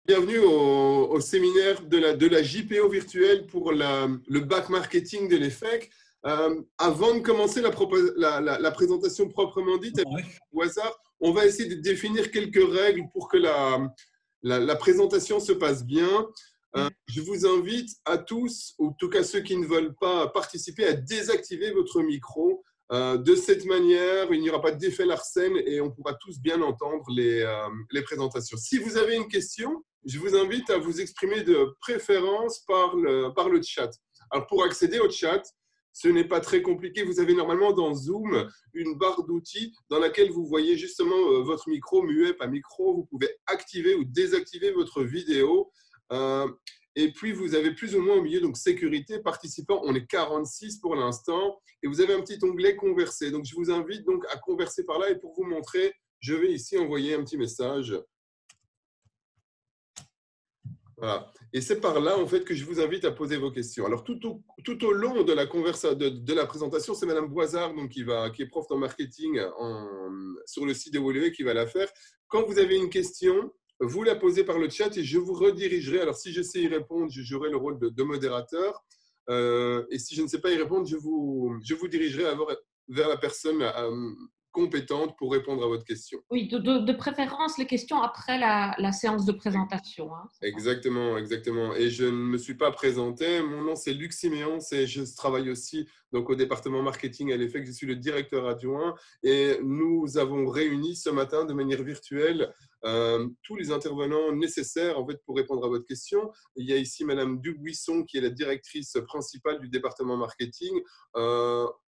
Bienvenue au séminaire de la JPO virtuelle pour le bac marketing de l'EFEC. Avant de commencer la présentation proprement dite, au hasard, on va essayer de définir quelques règles pour que la présentation se passe bien. Je vous invite à tous, ou en tout cas ceux qui ne veulent pas participer, à désactiver votre micro. De cette manière, il n'y aura pas d'effet Larsen et on pourra tous bien entendre les présentations. Si vous avez une question, je vous invite à vous exprimer de préférence par le chat. Alors, pour accéder au chat, ce n'est pas très compliqué. Vous avez normalement dans Zoom une barre d'outils dans laquelle vous voyez justement votre micro, muet, pas micro. Vous pouvez activer ou désactiver votre vidéo. Et puis, vous avez plus ou moins au milieu, donc sécurité, participants, on est 46 pour l'instant. Et vous avez un petit onglet converser. Donc, je vous invite donc à converser par là. Et pour vous montrer, je vais ici envoyer un petit message. Voilà. Et c'est par là, en fait, que je vous invite à poser vos questions. Alors, tout au long de la présentation, c'est Madame Boisard, donc, qui est prof en marketing sur le site de Woluwe, qui va la faire. Quand vous avez une question, vous la posez par le chat et je vous redirigerai. Alors, si je sais y répondre, je jouerai le rôle de modérateur. Et si je ne sais pas y répondre, je vous dirigerai vers la personne compétente pour répondre à votre question. Oui, de préférence, les questions après la séance de présentation. Hein, exactement, exactement. Et je ne me suis pas présenté. Mon nom, c'est Luc Siméon. Je travaille aussi donc, au département marketing à l'EFEC. Je suis le directeur adjoint. Et nous avons réuni ce matin de manière virtuelle tous les intervenants nécessaires en fait, pour répondre à votre question. Il y a ici Madame Dubuisson, qui est la directrice principale du département marketing.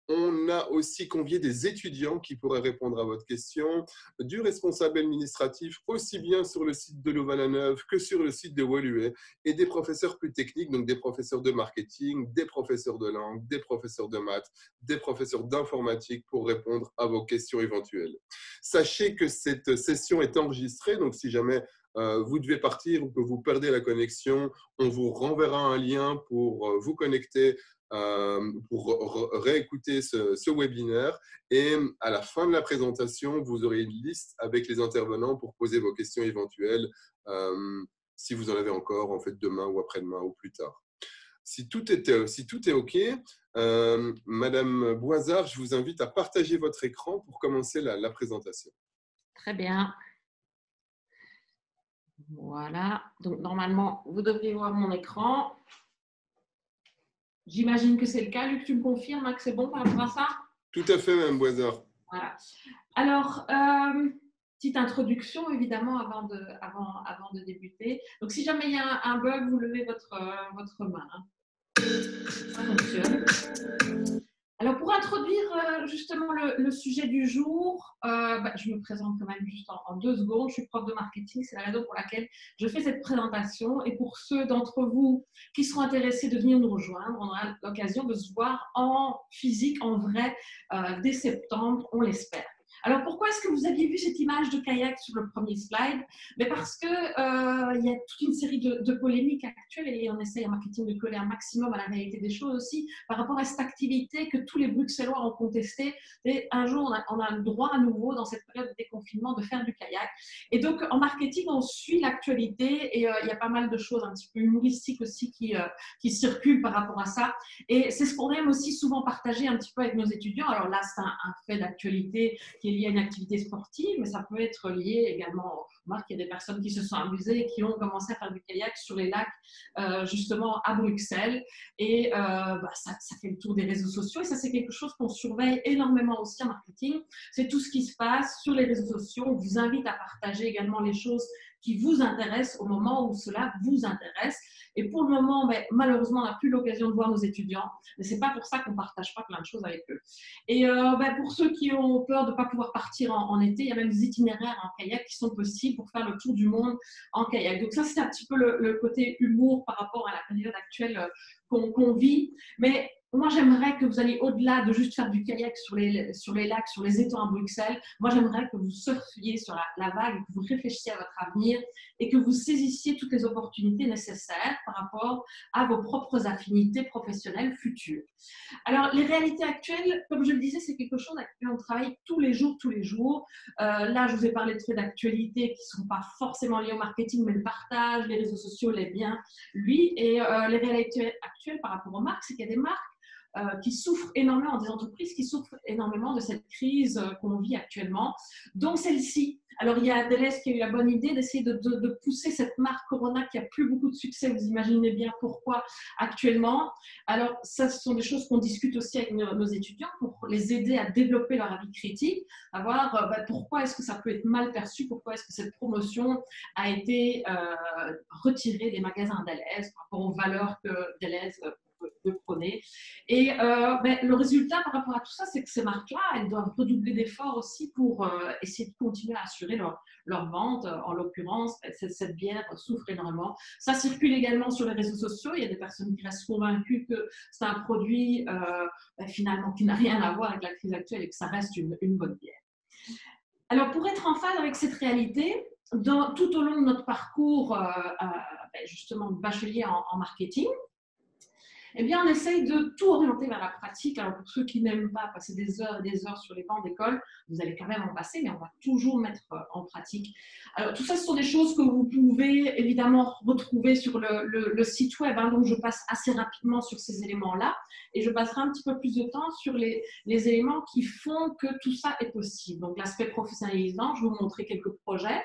On a aussi convié des étudiants qui pourraient répondre à votre question, du responsable administratif, aussi bien sur le site de Louvain-la-Neuve que sur le site de Woluwe, et des professeurs plus techniques, donc des professeurs de marketing, des professeurs de langue, des professeurs de maths, des professeurs d'informatique pour répondre à vos questions éventuelles. Sachez que cette session est enregistrée, donc si jamais vous devez partir ou que vous perdez la connexion, on vous renverra un lien pour vous connecter pour réécouter ce webinaire. Et à la fin de la présentation, vous aurez une liste avec les intervenants pour poser vos questions éventuelles si vous en avez encore en fait, demain ou après-demain ou plus tard. Si tout est OK, Madame Boisard, je vous invite à partager votre écran pour commencer la présentation. Très bien. Voilà. Donc, normalement, vous devriez voir mon écran. J'imagine que c'est le cas. Luc, tu me confirmes que c'est bon par rapport à ça? Tout à fait, Mme Boisard. Voilà. Alors, petite introduction, évidemment, avant de débuter. Donc, si jamais il y a un bug, vous levez votre main. Hein. Ça fonctionne. Alors, pour introduire justement le sujet du jour, je me présente quand même juste en 2 secondes. Je suis prof de marketing, c'est la raison pour laquelle je fais cette présentation. Et pour ceux d'entre vous qui seront intéressés de venir nous rejoindre, on aura l'occasion de se voir en physique, en vrai, dès septembre, on l'espère. Alors, pourquoi est-ce que vous aviez vu cette image de kayak sur le premier slide? Mais parce qu'il y a toute une série de polémiques actuelles et on essaye en marketing de coller un maximum à la réalité des choses aussi par rapport à cette activité que tous les Bruxellois ont contestée. Et un jour, on a le droit à nouveau, dans cette période de déconfinement, de faire du kayak. Et donc, en marketing, on suit l'actualité et il y a pas mal de choses un petit peu humoristiques aussi qui circulent par rapport à ça. Et c'est ce qu'on aime aussi souvent partager un petit peu avec nos étudiants. Alors là, c'est un fait d'actualité qui est lié à une activité sportive, mais ça peut être lié également. Marc, il y a des personnes qui se sont amusées et qui ont commencé à faire du kayak sur les lacs, justement à Bruxelles. Et ça fait le tour des réseaux sociaux. Et ça, c'est quelque chose qu'on surveille énormément aussi en marketing. C'est tout ce qui se passe sur les réseaux sociaux. On vous invite à partager également les choses qui vous intéressent au moment où cela vous intéresse. Et pour le moment, malheureusement, on n'a plus l'occasion de voir nos étudiants. Mais ce n'est pas pour ça qu'on ne partage pas plein de choses avec eux. Et pour ceux qui ont peur de ne pas pouvoir partir en été, il y a même des itinéraires en kayak qui sont possibles pour faire le tour du monde en kayak. Donc ça, c'est un petit peu le côté humour par rapport à la période actuelle qu'on vit. Mais moi, j'aimerais que vous alliez au-delà de juste faire du kayak sur les lacs, sur les étangs à Bruxelles. Moi, j'aimerais que vous surfiez sur la vague, que vous réfléchissiez à votre avenir et que vous saisissiez toutes les opportunités nécessaires par rapport à vos propres affinités professionnelles futures. Alors, les réalités actuelles, comme je le disais, c'est quelque chose avec lequel on travaille tous les jours, tous les jours. Là, je vous ai parlé de faits d'actualité qui ne sont pas forcément liés au marketing, mais le partage, les réseaux sociaux, les biens, lui. Et les réalités actuelles par rapport aux marques, c'est qu'il y a des marques qui souffrent énormément, des entreprises qui souffrent énormément de cette crise qu'on vit actuellement, dont celle-ci. Alors, il y a Deleuze qui a eu la bonne idée d'essayer de pousser cette marque Corona qui n'a plus beaucoup de succès. Vous imaginez bien pourquoi actuellement. Alors, ça, ce sont des choses qu'on discute aussi avec nos étudiants pour les aider à développer leur avis critique, à voir pourquoi est-ce que ça peut être mal perçu, pourquoi est-ce que cette promotion a été retirée des magasins Deleuze par rapport aux valeurs que Deleuze de prôner. Et le résultat par rapport à tout ça, c'est que ces marques-là, elles doivent redoubler d'efforts aussi pour essayer de continuer à assurer leur vente. En l'occurrence, cette bière souffre énormément. Ça circule également sur les réseaux sociaux. Il y a des personnes qui restent convaincues que c'est un produit finalement qui n'a rien à voir avec la crise actuelle et que ça reste une bonne bière. Alors, pour être en phase avec cette réalité, tout au long de notre parcours justement de bachelier en marketing, eh bien, on essaye de tout orienter vers la pratique. Alors, pour ceux qui n'aiment pas passer des heures et des heures sur les bancs d'école, vous allez quand même en passer, mais on va toujours mettre en pratique. Alors, tout ça, ce sont des choses que vous pouvez évidemment retrouver sur le site web, donc je passe assez rapidement sur ces éléments-là et je passerai un petit peu plus de temps sur les éléments qui font que tout ça est possible. Donc, l'aspect professionnalisant, je vais vous montrer quelques projets.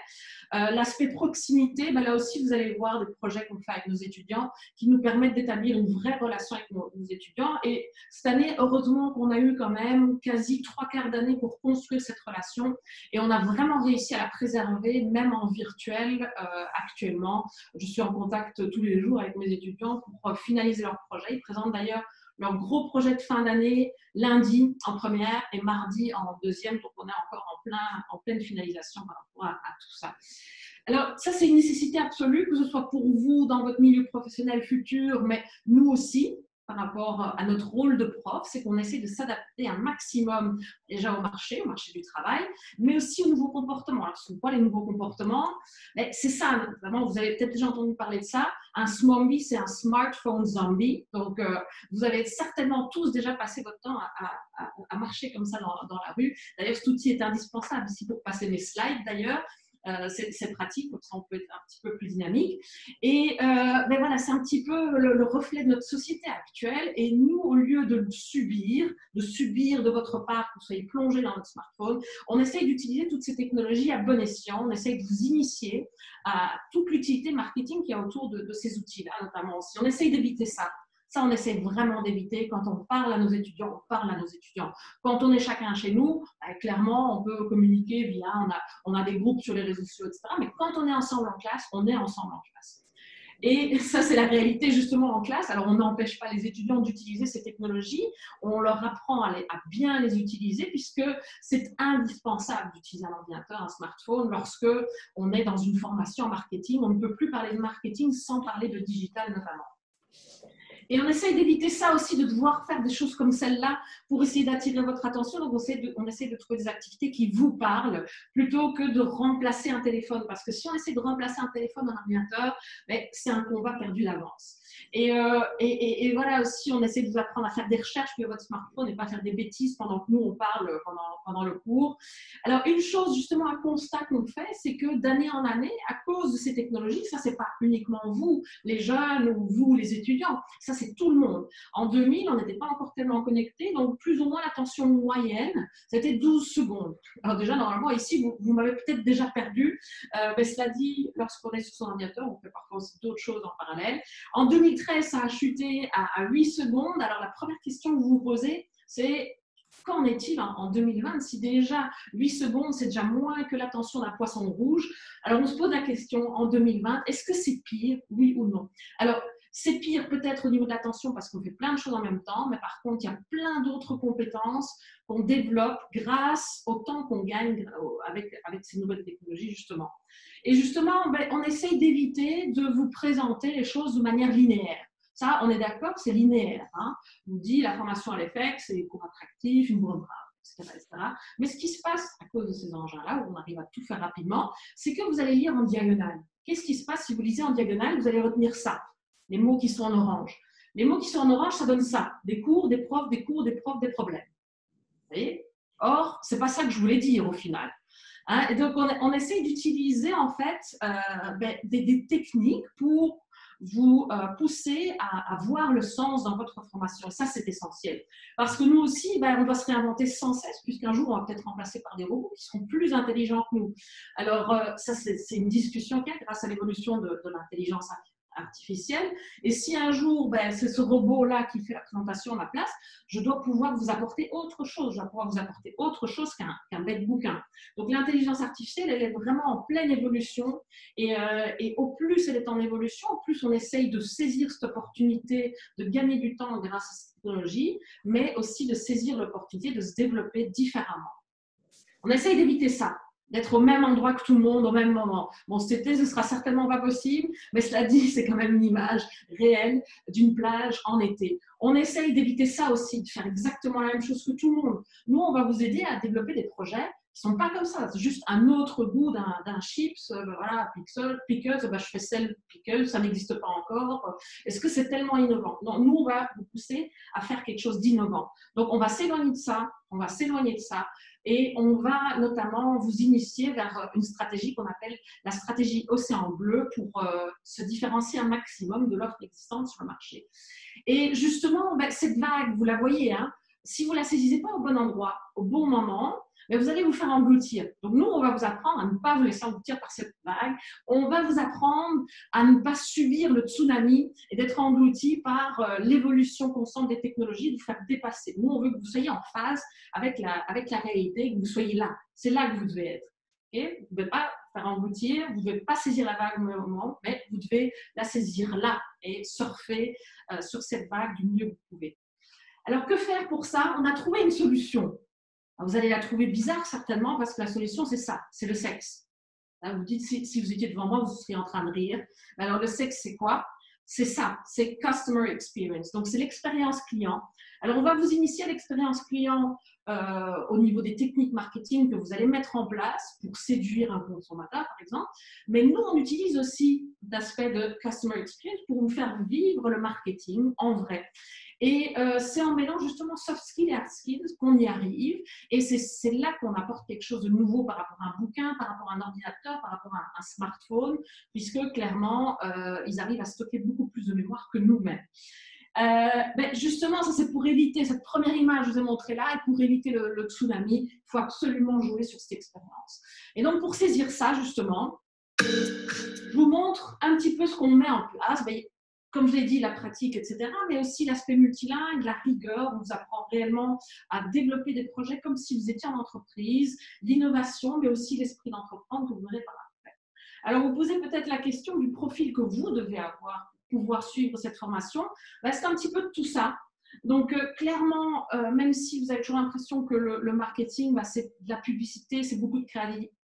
L'aspect proximité, là aussi, vous allez voir des projets qu'on fait avec nos étudiants qui nous permettent d'établir une vraie relation avec nos étudiants. Et cette année, heureusement qu'on a eu quand même quasi 3/4 d'année pour construire cette relation et on a vraiment réussi à la préserver, même en virtuel actuellement. Je suis en contact tous les jours avec mes étudiants pour finaliser leurs projets. Ils présentent d'ailleurs leur gros projet de fin d'année lundi en première et mardi en deuxième. Donc, on est encore en pleine finalisation par rapport à tout ça. Alors, ça, c'est une nécessité absolue, que ce soit pour vous dans votre milieu professionnel futur, mais nous aussi, par rapport à notre rôle de prof, c'est qu'on essaie de s'adapter un maximum déjà au marché du travail, mais aussi aux nouveaux comportements. Alors, ce sont quoi les nouveaux comportements? C'est ça, notamment, vous avez peut-être déjà entendu parler de ça. Un SMOMBI, c'est un smartphone zombie. Donc, vous avez certainement tous déjà passé votre temps à marcher comme ça dans la rue. D'ailleurs, cet outil est indispensable ici pour passer mes slides, d'ailleurs. C'est pratique, comme ça on peut être un petit peu plus dynamique. Et voilà, c'est un petit peu le reflet de notre société actuelle. Et nous, au lieu de subir de votre part, que vous soyez plongé dans votre smartphone, on essaye d'utiliser toutes ces technologies à bon escient. On essaye de vous initier à toute l'utilité marketing qu'il y a autour de ces outils-là, notamment aussi. On essaye d'éviter ça. Ça, on essaie vraiment d'éviter. Quand on parle à nos étudiants, on parle à nos étudiants. Quand on est chacun chez nous, clairement, on peut communiquer via, on a des groupes sur les réseaux sociaux, etc. Mais quand on est ensemble en classe, on est ensemble en classe. Et ça, c'est la réalité justement en classe. Alors, on n'empêche pas les étudiants d'utiliser ces technologies. On leur apprend à bien les utiliser puisque c'est indispensable d'utiliser un ordinateur, un smartphone lorsque on est dans une formation en marketing. On ne peut plus parler de marketing sans parler de digital notamment. Et on essaye d'éviter ça aussi, de devoir faire des choses comme celle-là pour essayer d'attirer votre attention. Donc, on essaie de trouver des activités qui vous parlent plutôt que de remplacer un téléphone. Parce que si on essaie de remplacer un téléphone, un ordinateur, c'est un combat perdu d'avance. Et voilà aussi, on essaie de vous apprendre à faire des recherches via votre smartphone et pas faire des bêtises pendant que nous, on parle pendant le cours. Alors, une chose, justement, un constat qu'on fait, c'est que d'année en année, à cause de ces technologies, ça, c'est pas uniquement vous, les jeunes, ou vous, les étudiants, ça, c'est tout le monde. En 2000, on n'était pas encore tellement connectés, donc plus ou moins l'attention moyenne, c'était 12 secondes. Alors déjà, normalement, ici, vous m'avez peut-être déjà perdu. Mais cela dit, lorsqu'on est sur son ordinateur, on fait parfois aussi d'autres choses en parallèle. En 2013, ça a chuté à 8 secondes. Alors, la première question que vous vous posez, c'est qu'en est-il en 2020 si déjà 8 secondes, c'est déjà moins que l'attention d'un poisson rouge? Alors, on se pose la question en 2020, est-ce que c'est pire, oui ou non? Alors, c'est pire peut-être au niveau de l'attention parce qu'on fait plein de choses en même temps, mais par contre, il y a plein d'autres compétences qu'on développe grâce au temps qu'on gagne avec ces nouvelles technologies, justement. Et justement, on essaye d'éviter de vous présenter les choses de manière linéaire. Ça, on est d'accord, c'est linéaire. Hein. On nous dit la formation à l'effet, c'est des cours attractifs, une bonne brave, etc., etc. Mais ce qui se passe à cause de ces engins-là, où on arrive à tout faire rapidement, c'est que vous allez lire en diagonale. Qu'est-ce qui se passe si vous lisez en diagonale? Vous allez retenir ça, les mots qui sont en orange. Les mots qui sont en orange, ça donne ça, des cours, des profs, des cours, des profs, des problèmes. Vous voyez? Or, ce n'est pas ça que je voulais dire au final. Hein, et donc, on essaye d'utiliser en fait des techniques pour vous pousser à voir le sens dans votre formation. Et ça, c'est essentiel. Parce que nous aussi, on doit se réinventer sans cesse, puisqu'un jour, on va peut-être remplacer par des robots qui seront plus intelligents que nous. Alors, ça, c'est une discussion qu'il y a grâce à l'évolution de l'intelligence artificielle. Et si un jour, c'est ce robot-là qui fait la présentation à ma place, je dois pouvoir vous apporter autre chose. Je dois pouvoir vous apporter autre chose qu'un bête bouquin. Donc, l'intelligence artificielle, elle est vraiment en pleine évolution. Et au plus elle est en évolution, au plus on essaye de saisir cette opportunité, de gagner du temps grâce à cette technologie, mais aussi de saisir l'opportunité de se développer différemment. On essaye d'éviter ça, d'être au même endroit que tout le monde, au même moment. Bon, cet été, ce ne sera certainement pas possible, mais cela dit, c'est quand même une image réelle d'une plage en été. On essaye d'éviter ça aussi, de faire exactement la même chose que tout le monde. Nous, on va vous aider à développer des projets qui ne sont pas comme ça. C'est juste un autre goût d'un chips, voilà, pickles, je fais sel pickles, ça n'existe pas encore. Est-ce que c'est tellement innovant? Non, nous, on va vous pousser à faire quelque chose d'innovant. Donc, on va s'éloigner de ça, et on va notamment vous initier vers une stratégie qu'on appelle la stratégie Océan Bleu pour se différencier un maximum de l'offre existante sur le marché. Et justement, cette vague, vous la voyez, hein, si vous ne la saisissez pas au bon endroit, au bon moment, vous allez vous faire engloutir. Donc nous, on va vous apprendre à ne pas vous laisser engloutir par cette vague. On va vous apprendre à ne pas subir le tsunami et d'être englouti par l'évolution constante des technologies, de vous faire dépasser. Nous, on veut que vous soyez en phase avec la réalité, que vous soyez là. C'est là que vous devez être. Okay? Vous ne devez pas faire engloutir, vous ne devez pas saisir la vague au même moment, mais vous devez la saisir là et surfer sur cette vague du mieux que vous pouvez. Alors, que faire pour ça? On a trouvé une solution. Alors, vous allez la trouver bizarre certainement parce que la solution, c'est ça, c'est le sexe. Là, vous dites, si vous étiez devant moi, vous seriez en train de rire. Alors, le sexe, c'est quoi? C'est ça, c'est Customer Experience. Donc, c'est l'expérience client. Alors, on va vous initier à l'expérience client au niveau des techniques marketing que vous allez mettre en place pour séduire un consommateur, par exemple. Mais nous, on utilise aussi l'aspect de Customer Experience pour vous faire vivre le marketing en vrai. Et c'est en mêlant justement soft skills et hard skills qu'on y arrive. Et c'est là qu'on apporte quelque chose de nouveau par rapport à un bouquin, par rapport à un ordinateur, par rapport à un smartphone, puisque clairement, ils arrivent à stocker beaucoup plus de mémoire que nous-mêmes. Justement, ça c'est pour éviter cette première image que je vous ai montrée là, et pour éviter le tsunami, il faut absolument jouer sur cette expérience. Et donc, pour saisir ça, justement, je vous montre un petit peu ce qu'on met en place. Comme je l'ai dit, la pratique, etc., mais aussi l'aspect multilingue, la rigueur, on vous apprend réellement à développer des projets comme si vous étiez en entreprise, l'innovation, mais aussi l'esprit d'entreprendre que vous verrez par après. Alors, vous posez peut-être la question du profil que vous devez avoir pour pouvoir suivre cette formation. C'est un petit peu de tout ça. Donc, clairement, même si vous avez toujours l'impression que le marketing, c'est de la publicité, c'est beaucoup de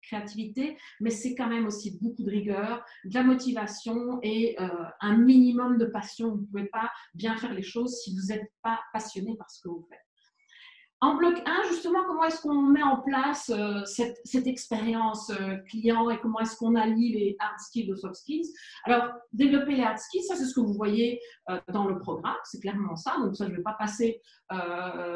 créativité, mais c'est quand même aussi beaucoup de rigueur, de la motivation et un minimum de passion. Vous ne pouvez pas bien faire les choses si vous n'êtes pas passionné par ce que vous faites. En bloc 1, justement, comment est-ce qu'on met en place cette expérience client et comment est-ce qu'on allie les hard skills aux soft skills? Alors, développer les hard skills, ça c'est ce que vous voyez dans le programme, c'est clairement ça. Donc ça, je ne vais pas passer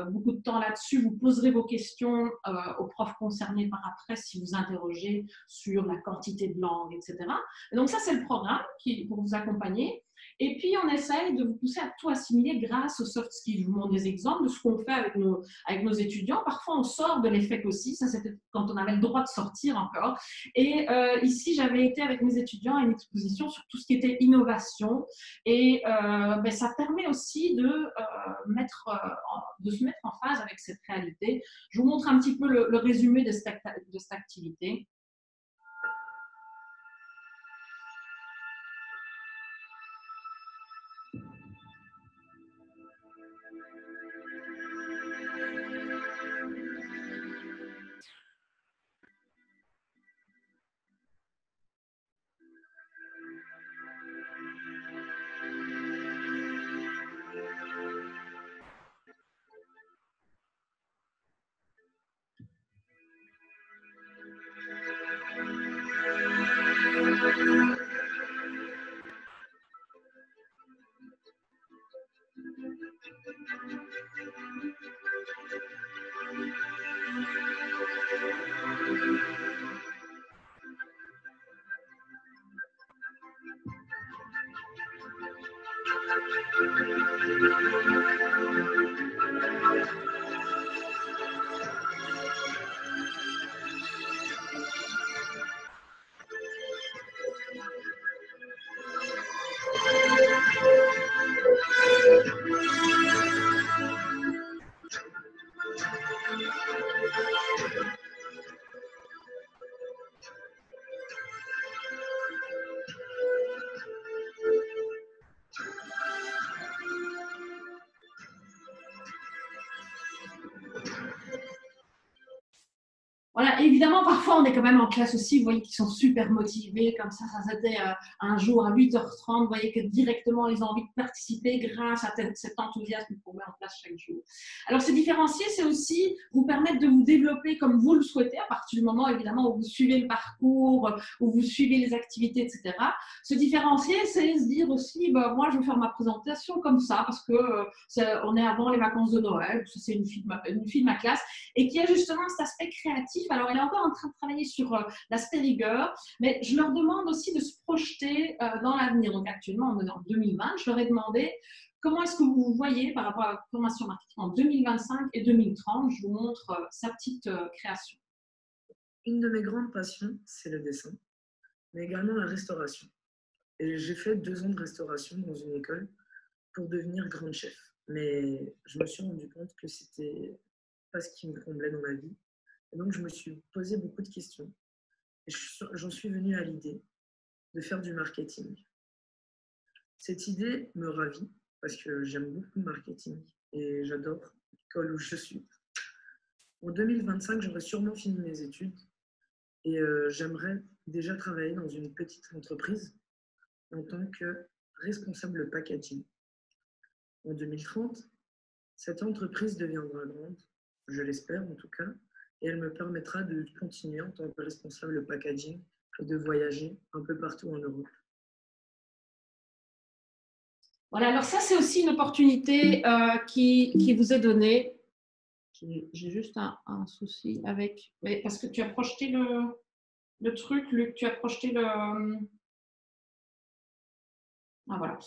beaucoup de temps là-dessus. Vous poserez vos questions aux profs concernés par après si vous interrogez sur la quantité de langues, etc. Et donc ça, c'est le programme pour vous accompagner. Et puis, on essaye de vous pousser à tout assimiler grâce aux soft skills. Je vous montre des exemples de ce qu'on fait avec nos étudiants. Parfois, on sort de l'EFEC aussi. Ça, c'était quand on avait le droit de sortir encore. Et ici, j'avais été avec mes étudiants à une exposition sur tout ce qui était innovation. Et ça permet aussi de se mettre en phase avec cette réalité. Je vous montre un petit peu le résumé de cette activité. Voilà, évidemment, parfois on est quand même en classe aussi, vous voyez qu'ils sont super motivés, comme ça c'était un jour à 8h30, vous voyez que directement ils ont envie de participer grâce à cet enthousiasme qu'on met en place chaque jour. Alors se différencier, c'est aussi vous permettre de vous développer comme vous le souhaitez, à partir du moment évidemment où vous suivez le parcours, où vous suivez les activités, etc. Se différencier, c'est se dire aussi, bah, moi je vais faire ma présentation comme ça, parce que on est avant les vacances de Noël, c'est une fille de ma classe, et qui a justement cet aspect créatif. Alors, elle est encore en train de travailler sur l'aspect rigueur, mais je leur demande aussi de se projeter dans l'avenir. Donc, actuellement, on est en 2020. Je leur ai demandé comment est-ce que vous voyez par rapport à la formation marketing en 2025 et 2030. Je vous montre sa petite création. Une de mes grandes passions, c'est le dessin, mais également la restauration. Et j'ai fait 2 ans de restauration dans une école pour devenir grande chef. Mais je me suis rendu compte que c'était pas ce qui me comblait dans la vie. Et donc, je me suis posé beaucoup de questions. Et j'en suis venue à l'idée de faire du marketing. Cette idée me ravit parce que j'aime beaucoup le marketing et j'adore l'école où je suis. En 2025, j'aurai sûrement fini mes études et j'aimerais déjà travailler dans une petite entreprise en tant que responsable packaging. En 2030, cette entreprise deviendra grande, je l'espère en tout cas, et elle me permettra de continuer en tant que responsable packaging et de voyager un peu partout en Europe. Voilà, alors ça, c'est aussi une opportunité qui vous est donnée. J'ai juste un souci avec... Mais parce que tu as projeté le truc, Luc, tu as projeté le... Ah, voilà.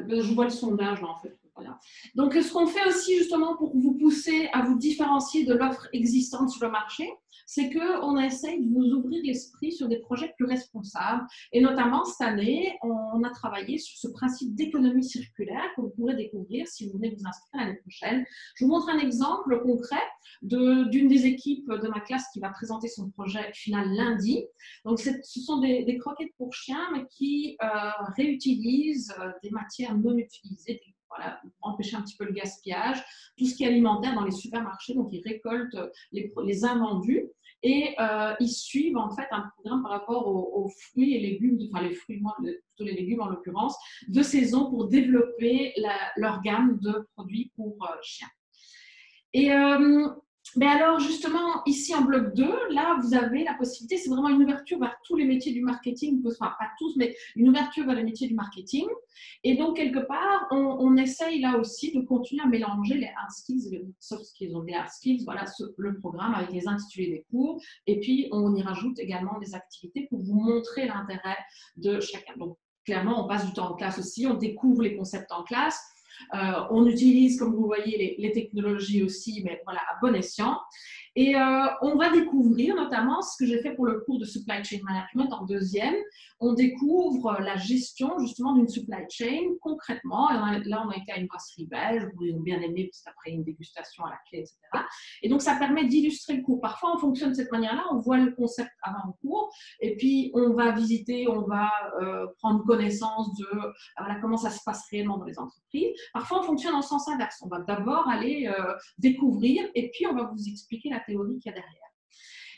Je vois le sondage, là, en fait. Voilà. Donc, ce qu'on fait aussi, justement, pour vous pousser à vous différencier de l'offre existante sur le marché, c'est qu'on essaye de vous ouvrir l'esprit sur des projets plus responsables. Et notamment, cette année, on a travaillé sur ce principe d'économie circulaire que vous pourrez découvrir si vous venez vous inscrire l'année prochaine. Je vous montre un exemple concret d'une des équipes de ma classe qui va présenter son projet final lundi. Donc, ce sont des croquettes pour chiens, mais qui réutilisent des matières non utilisées, voilà, pour empêcher un petit peu le gaspillage, tout ce qui est alimentaire dans les supermarchés. Donc, ils récoltent les invendus et ils suivent en fait un programme par rapport aux fruits et légumes, enfin les fruits, moi, plutôt les légumes en l'occurrence, de saison pour développer leur gamme de produits pour chiens. Et mais alors, justement, ici en bloc 2, là, vous avez la possibilité, c'est vraiment une ouverture vers tous les métiers du marketing, enfin, pas tous, mais une ouverture vers les métiers du marketing. Et donc, quelque part, on essaye là aussi de continuer à mélanger les hard skills et les soft skills. Donc, les hard skills, voilà le programme avec les intitulés des cours. Et puis, on y rajoute également des activités pour vous montrer l'intérêt de chacun. Donc, clairement, on passe du temps en classe aussi, on découvre les concepts en classe. On utilise, comme vous voyez, les technologies aussi, mais voilà, à bon escient. Et on va découvrir notamment ce que j'ai fait pour le cours de Supply Chain Management en 2e. On découvre la gestion justement d'une supply chain concrètement. Et là, on a été à une brasserie belge, ils ont bien aimé parce qu'après une dégustation à la clé, etc. Et donc, ça permet d'illustrer le cours. Parfois, on fonctionne de cette manière-là, on voit le concept avant le cours et puis on va visiter, on va prendre connaissance de voilà, comment ça se passe réellement dans les entreprises. Parfois, on fonctionne en sens inverse. On va d'abord aller découvrir et puis on va vous expliquer la théorie qu'il y a derrière.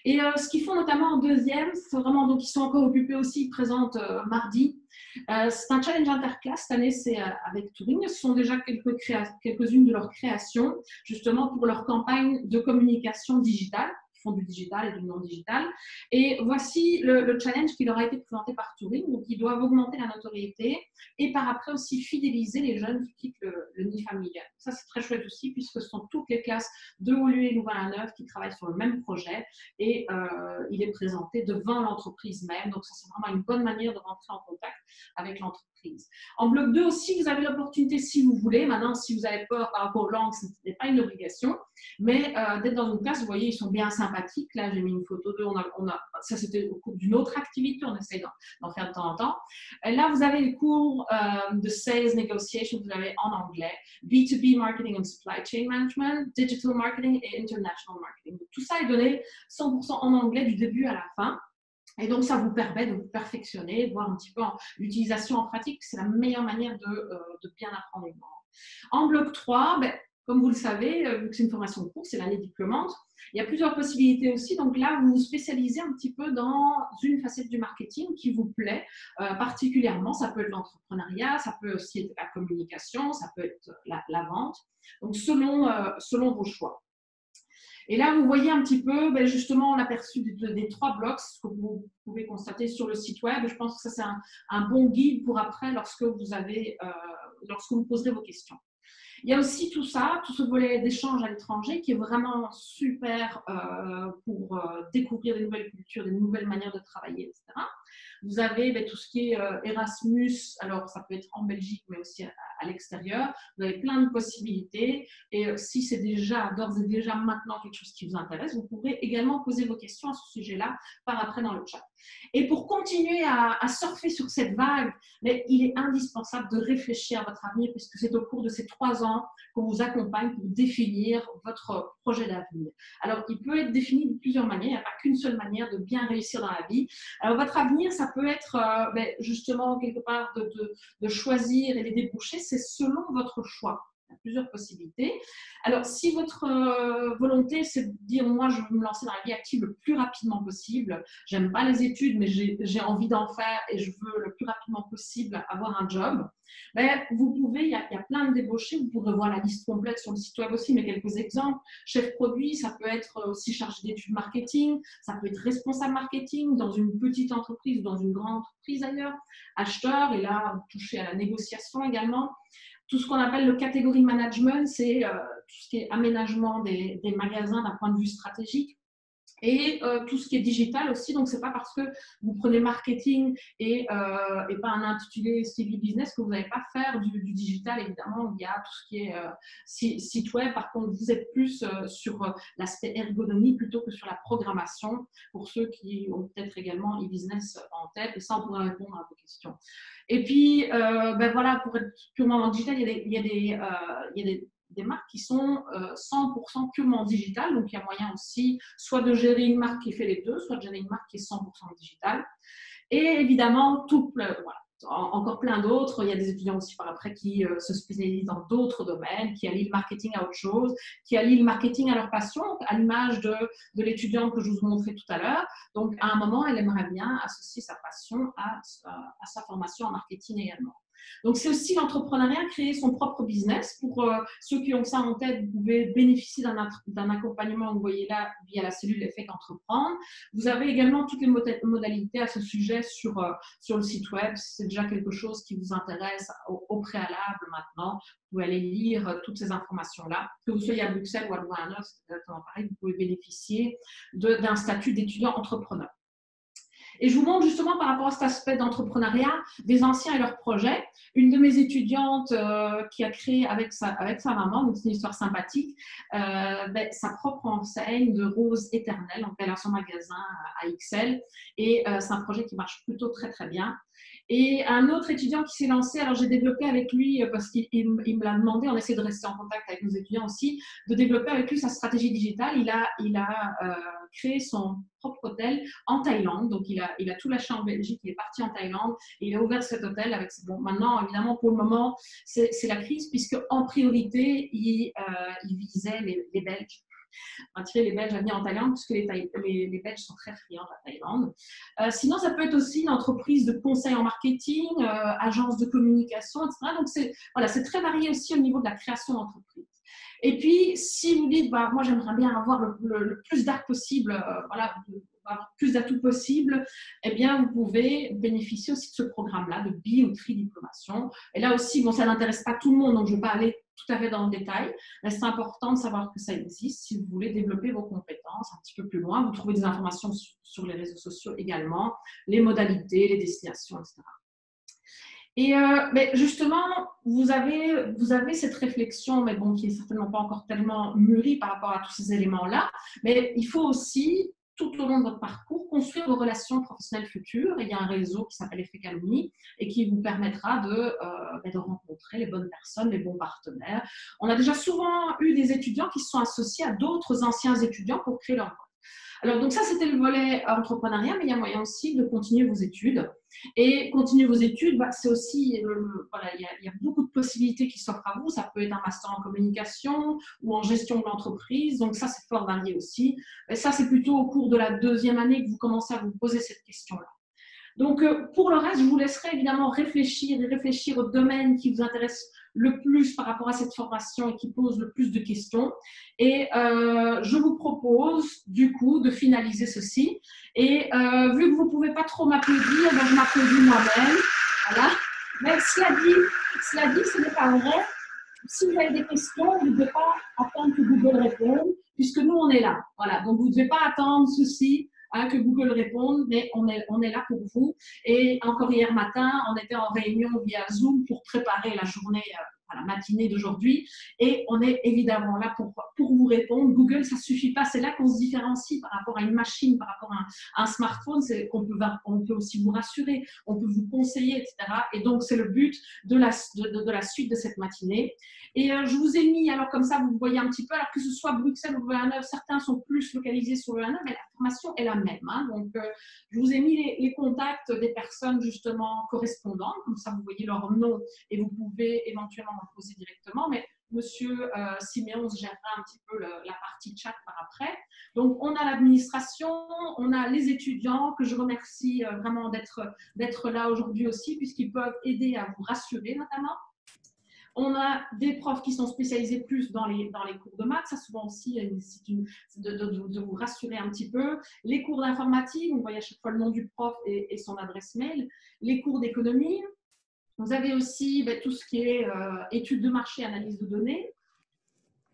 Et ce qu'ils font notamment en 2e, c'est vraiment, donc ils sont encore occupés aussi, ils présentent mardi. C'est un challenge interclasse, cette année c'est avec Touring. Ce sont déjà quelques-unes de leurs créations, justement pour leur campagne de communication digitale. Ils font du digital et du non-digital. Et voici le challenge qui leur a été présenté par Turing. Donc, ils doivent augmenter la notoriété et par après aussi fidéliser les jeunes qui quittent le nid familial. Ça, c'est très chouette aussi puisque ce sont toutes les classes de Woluwe Louvain-la-Neuve qui travaillent sur le même projet et il est présenté devant l'entreprise même. Donc, ça, c'est vraiment une bonne manière de rentrer en contact avec l'entreprise. En bloc 2 aussi, vous avez l'opportunité, si vous voulez, maintenant, si vous avez peur par rapport aux langues, ce n'est pas une obligation, mais d'être dans une classe, vous voyez, ils sont bien sympathiques. Là, j'ai mis une photo d'eux. Ça, c'était au cours d'une autre activité, on essaie d'en faire de temps en temps. Et là, vous avez les cours de Sales Negotiation, vous l'avez en anglais, B2B Marketing and Supply Chain Management, Digital Marketing et International Marketing. Donc, tout ça est donné 100% en anglais du début à la fin. Et donc, ça vous permet de vous perfectionner, de voir un petit peu l'utilisation en pratique. C'est la meilleure manière de bien apprendre une langue. En bloc 3, comme vous le savez, vu que c'est une formation de cours, c'est l'année diplômante, il y a plusieurs possibilités aussi. Donc là, vous vous spécialisez un petit peu dans une facette du marketing qui vous plaît particulièrement. Ça peut être l'entrepreneuriat, ça peut aussi être la communication, ça peut être la vente. Donc, selon vos choix. Et là, vous voyez un petit peu justement l'aperçu des 3 blocs, ce que vous pouvez constater sur le site web. Et je pense que ça, c'est un bon guide pour après lorsque vous poserez vos questions. Il y a aussi tout ce volet d'échange à l'étranger qui est vraiment super pour découvrir des nouvelles cultures, des nouvelles manières de travailler, etc. Vous avez tout ce qui est Erasmus, alors ça peut être en Belgique, mais aussi à l'extérieur. Vous avez plein de possibilités. Et si c'est d'ores et déjà maintenant quelque chose qui vous intéresse, vous pourrez également poser vos questions à ce sujet-là par après dans le chat. Et pour continuer à surfer sur cette vague, il est indispensable de réfléchir à votre avenir puisque c'est au cours de ces 3 ans qu'on vous accompagne pour définir votre projet d'avenir. Alors, il peut être défini de plusieurs manières. Il n'y a pas qu'une seule manière de bien réussir dans la vie. Alors, votre avenir, ça peut être justement quelque part de choisir et les débouchés. C'est selon votre choix. Il y a plusieurs possibilités. Alors, si votre volonté, c'est de dire, moi, je veux me lancer dans la vie active le plus rapidement possible, j'aime pas les études, mais j'ai envie d'en faire et je veux le plus rapidement possible avoir un job, vous pouvez, il y a plein de débauchés, vous pourrez voir la liste complète sur le site web aussi, mais quelques exemples. Chef produit, ça peut être aussi chargé d'études marketing, ça peut être responsable marketing dans une petite entreprise ou dans une grande entreprise ailleurs, acheteur, et là, toucher à la négociation également. Tout ce qu'on appelle le category management, c'est tout ce qui est aménagement des magasins d'un point de vue stratégique et tout ce qui est digital aussi. Donc, ce n'est pas parce que vous prenez marketing et pas un intitulé CV Business que vous n'allez pas faire du digital. Évidemment, il y a tout ce qui est site web. Par contre, vous êtes plus sur l'aspect ergonomie plutôt que sur la programmation pour ceux qui ont peut-être également e-business en tête. Et ça, on pourra répondre à vos questions. Et puis, voilà, pour être purement en digital, il y a des marques qui sont 100% purement digitales. Donc, il y a moyen aussi soit de gérer une marque qui fait les deux, soit de gérer une marque qui est 100% digitale. Et évidemment, encore plein d'autres. Il y a des étudiants aussi par après qui se spécialisent dans d'autres domaines, qui allient le marketing à autre chose, qui allient le marketing à leur passion, à l'image de l'étudiante que je vous montrais tout à l'heure. Donc, à un moment, elle aimerait bien associer sa passion à sa formation en marketing également. Donc, c'est aussi l'entrepreneuriat, créer son propre business. Pour ceux qui ont ça en tête, vous pouvez bénéficier d'un accompagnement, vous voyez là, via la cellule Effect Entreprendre. Vous avez également toutes les modalités à ce sujet sur le site web. C'est déjà quelque chose qui vous intéresse au préalable maintenant. Vous pouvez aller lire toutes ces informations-là. Que vous soyez à Bruxelles ou à Louvain-la-Neuve, c'est exactement pareil. Vous pouvez bénéficier d'un statut d'étudiant entrepreneur. Et je vous montre justement par rapport à cet aspect d'entrepreneuriat des anciens et leurs projets. Une de mes étudiantes qui a créé avec sa maman, donc c'est une histoire sympathique, sa propre enseigne de roses éternelles. Donc elle a son magasin à XL et c'est un projet qui marche plutôt très très bien. Et un autre étudiant qui s'est lancé, alors j'ai développé avec lui, parce qu'il me l'a demandé, on essaie de rester en contact avec nos étudiants aussi, de développer avec lui sa stratégie digitale. Il a créé son propre hôtel en Thaïlande, donc il a tout lâché en Belgique, il est parti en Thaïlande et il a ouvert cet hôtel avec, bon, maintenant évidemment pour le moment c'est la crise puisque en priorité il visait les Belges. Attirer les Belges à venir en Thaïlande puisque les Belges sont très friands de la Thaïlande. Sinon, ça peut être aussi une entreprise de conseil en marketing, agence de communication, etc. Donc, c'est très varié aussi au niveau de la création d'entreprise. Et puis, si vous dites, bah, moi, j'aimerais bien avoir le plus d'arcs possible, voilà, avoir plus d'atouts possible, eh bien, vous pouvez bénéficier aussi de ce programme-là, de bi ou tri-diplomation. Et là aussi, bon, ça n'intéresse pas tout le monde, donc je ne vais pas aller tout à fait dans le détail, mais c'est important de savoir que ça existe si vous voulez développer vos compétences un petit peu plus loin. Vous trouvez des informations sur les réseaux sociaux également, les modalités, les destinations, etc. Et mais justement, vous avez cette réflexion, mais bon, qui n'est certainement pas encore tellement mûrie par rapport à tous ces éléments-là, mais il faut aussi, tout au long de votre parcours, construire vos relations professionnelles futures. Et il y a un réseau qui s'appelle Effet Calomnie et qui vous permettra de rencontrer les bonnes personnes, les bons partenaires. On a déjà souvent eu des étudiants qui se sont associés à d'autres anciens étudiants pour créer leur boîte. Alors, donc ça, c'était le volet entrepreneuriat, mais il y a moyen aussi de continuer vos études. Et continuer vos études, bah, c'est aussi, voilà, il y a beaucoup de possibilités qui s'offrent à vous. Ça peut être un master en communication ou en gestion de l'entreprise. Donc ça, c'est fort varié aussi. Et ça, c'est plutôt au cours de la 2e année que vous commencez à vous poser cette question-là. Donc, pour le reste, je vous laisserai évidemment réfléchir au domaine qui vous intéresse le plus par rapport à cette formation et qui pose le plus de questions. Et je vous propose, du coup, de finaliser ceci. Et vu que vous ne pouvez pas trop m'applaudir, ben, je m'applaudis moi-même. Voilà. Mais cela dit, ce n'est pas vrai. Si vous avez des questions, vous ne devez pas attendre que Google réponde, puisque nous, on est là. Voilà. Donc, vous ne devez pas attendre ceci. Que Google réponde, mais on est là pour vous. Et encore hier matin, on était en réunion via Zoom pour préparer la journée, la matinée d'aujourd'hui, et on est évidemment là pour vous répondre. Google, ça ne suffit pas, c'est là qu'on se différencie par rapport à une machine, par rapport à un smartphone, c'est qu'on peut aussi vous rassurer, on peut vous conseiller, etc. Et donc, c'est le but de la suite de cette matinée. Et je vous ai mis, alors comme ça, vous voyez un petit peu, alors que ce soit Bruxelles ou le Hanovre, certains sont plus localisés sur le Hanovre, mais la formation est la même. Hein. Donc, je vous ai mis les contacts des personnes justement correspondantes, comme ça vous voyez leur nom et vous pouvez éventuellement en poser directement. Mais Monsieur Siméon gérera un petit peu la partie chat par après. Donc, on a l'administration, on a les étudiants que je remercie vraiment d'être là aujourd'hui aussi, puisqu'ils peuvent aider à vous rassurer notamment. On a des profs qui sont spécialisés plus dans les cours de maths. Ça, souvent aussi, de vous rassurer un petit peu. Les cours d'informatique, vous voyez à chaque fois le nom du prof et son adresse mail. Les cours d'économie. Vous avez aussi tout ce qui est études de marché, analyse de données.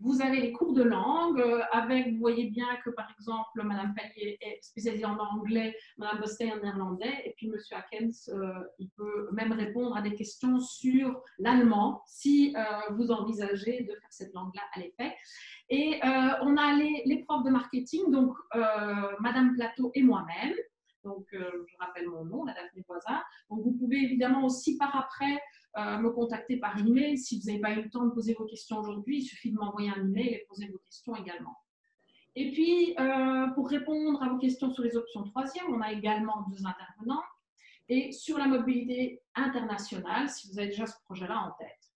Vous avez les cours de langue avec, vous voyez bien que par exemple, Madame Pallier est spécialisée en anglais, Madame Bostet en néerlandais, et puis Monsieur Hakens, il peut même répondre à des questions sur l'allemand si vous envisagez de faire cette langue-là à l'effet. Et on a les profs de marketing, donc Madame Plateau et moi-même. Donc, je rappelle mon nom, la Daphné Voisin. Donc, vous pouvez évidemment aussi par après me contacter par email. Si vous n'avez pas eu le temps de poser vos questions aujourd'hui, il suffit de m'envoyer un email et poser vos questions également. Et puis, pour répondre à vos questions sur les options 3e, on a également 2 intervenants. Et sur la mobilité internationale, si vous avez déjà ce projet-là en tête.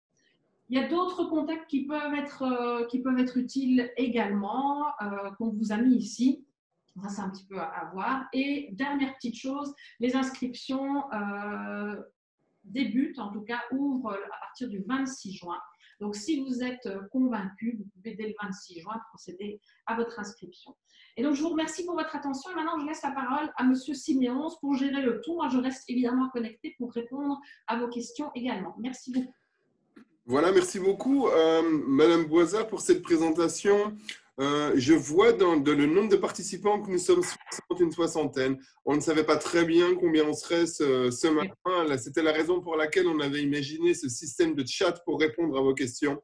Il y a d'autres contacts qui peuvent être utiles également, qu'on vous a mis ici. Ça, c'est un petit peu à voir. Et dernière petite chose, les inscriptions débutent, en tout cas, ouvrent à partir du 26 juin. Donc, si vous êtes convaincu, vous pouvez dès le 26 juin procéder à votre inscription. Et donc, je vous remercie pour votre attention. Et maintenant, je laisse la parole à Monsieur Siméon pour gérer le tout. Moi, je reste évidemment connectée pour répondre à vos questions également. Merci beaucoup. Voilà, merci beaucoup, Madame Boisard, pour cette présentation. Je vois dans le nombre de participants que nous sommes une soixantaine. On ne savait pas très bien combien on serait ce matin. C'était la raison pour laquelle on avait imaginé ce système de chat pour répondre à vos questions.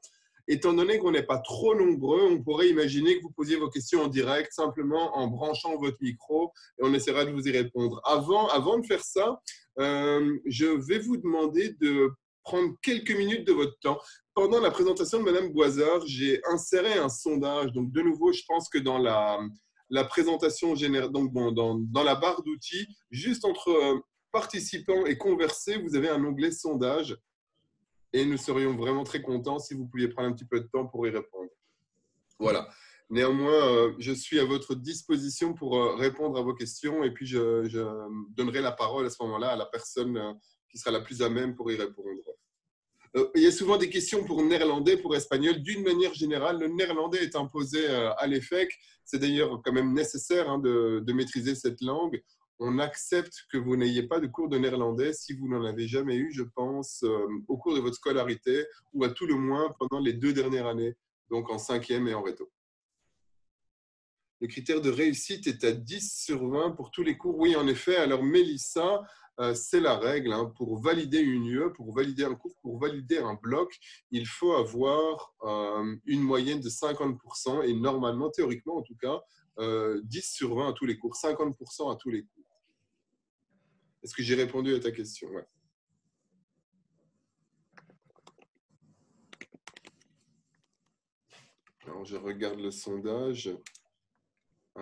Étant donné qu'on n'est pas trop nombreux, on pourrait imaginer que vous posiez vos questions en direct, simplement en branchant votre micro, et on essaiera de vous y répondre. Avant de faire ça, je vais vous demander de prendre quelques minutes de votre temps. Pendant la présentation de Madame Boisard, j'ai inséré un sondage. Donc, de nouveau, je pense que dans la présentation générale, donc dans la barre d'outils, juste entre participants et converser, vous avez un onglet sondage. Et nous serions vraiment très contents si vous pouviez prendre un petit peu de temps pour y répondre. Voilà. Néanmoins, je suis à votre disposition pour répondre à vos questions. Et puis, je donnerai la parole à ce moment-là à la personne qui sera la plus à même pour y répondre. Il y a souvent des questions pour néerlandais, pour espagnol. D'une manière générale, le néerlandais est imposé à l'EFEC. C'est d'ailleurs quand même nécessaire de maîtriser cette langue. On accepte que vous n'ayez pas de cours de néerlandais si vous n'en avez jamais eu, je pense, au cours de votre scolarité ou à tout le moins pendant les 2 dernières années, donc en 5e et en réto. Le critère de réussite est à 10 sur 20 pour tous les cours. Oui, en effet. Alors, Mélissa, c'est la règle. Pour valider une UE, pour valider un cours, pour valider un bloc, il faut avoir une moyenne de 50% et normalement, théoriquement en tout cas, 10 sur 20 à tous les cours, 50% à tous les cours. Est-ce que j'ai répondu à ta question? Ouais. Alors, je regarde le sondage.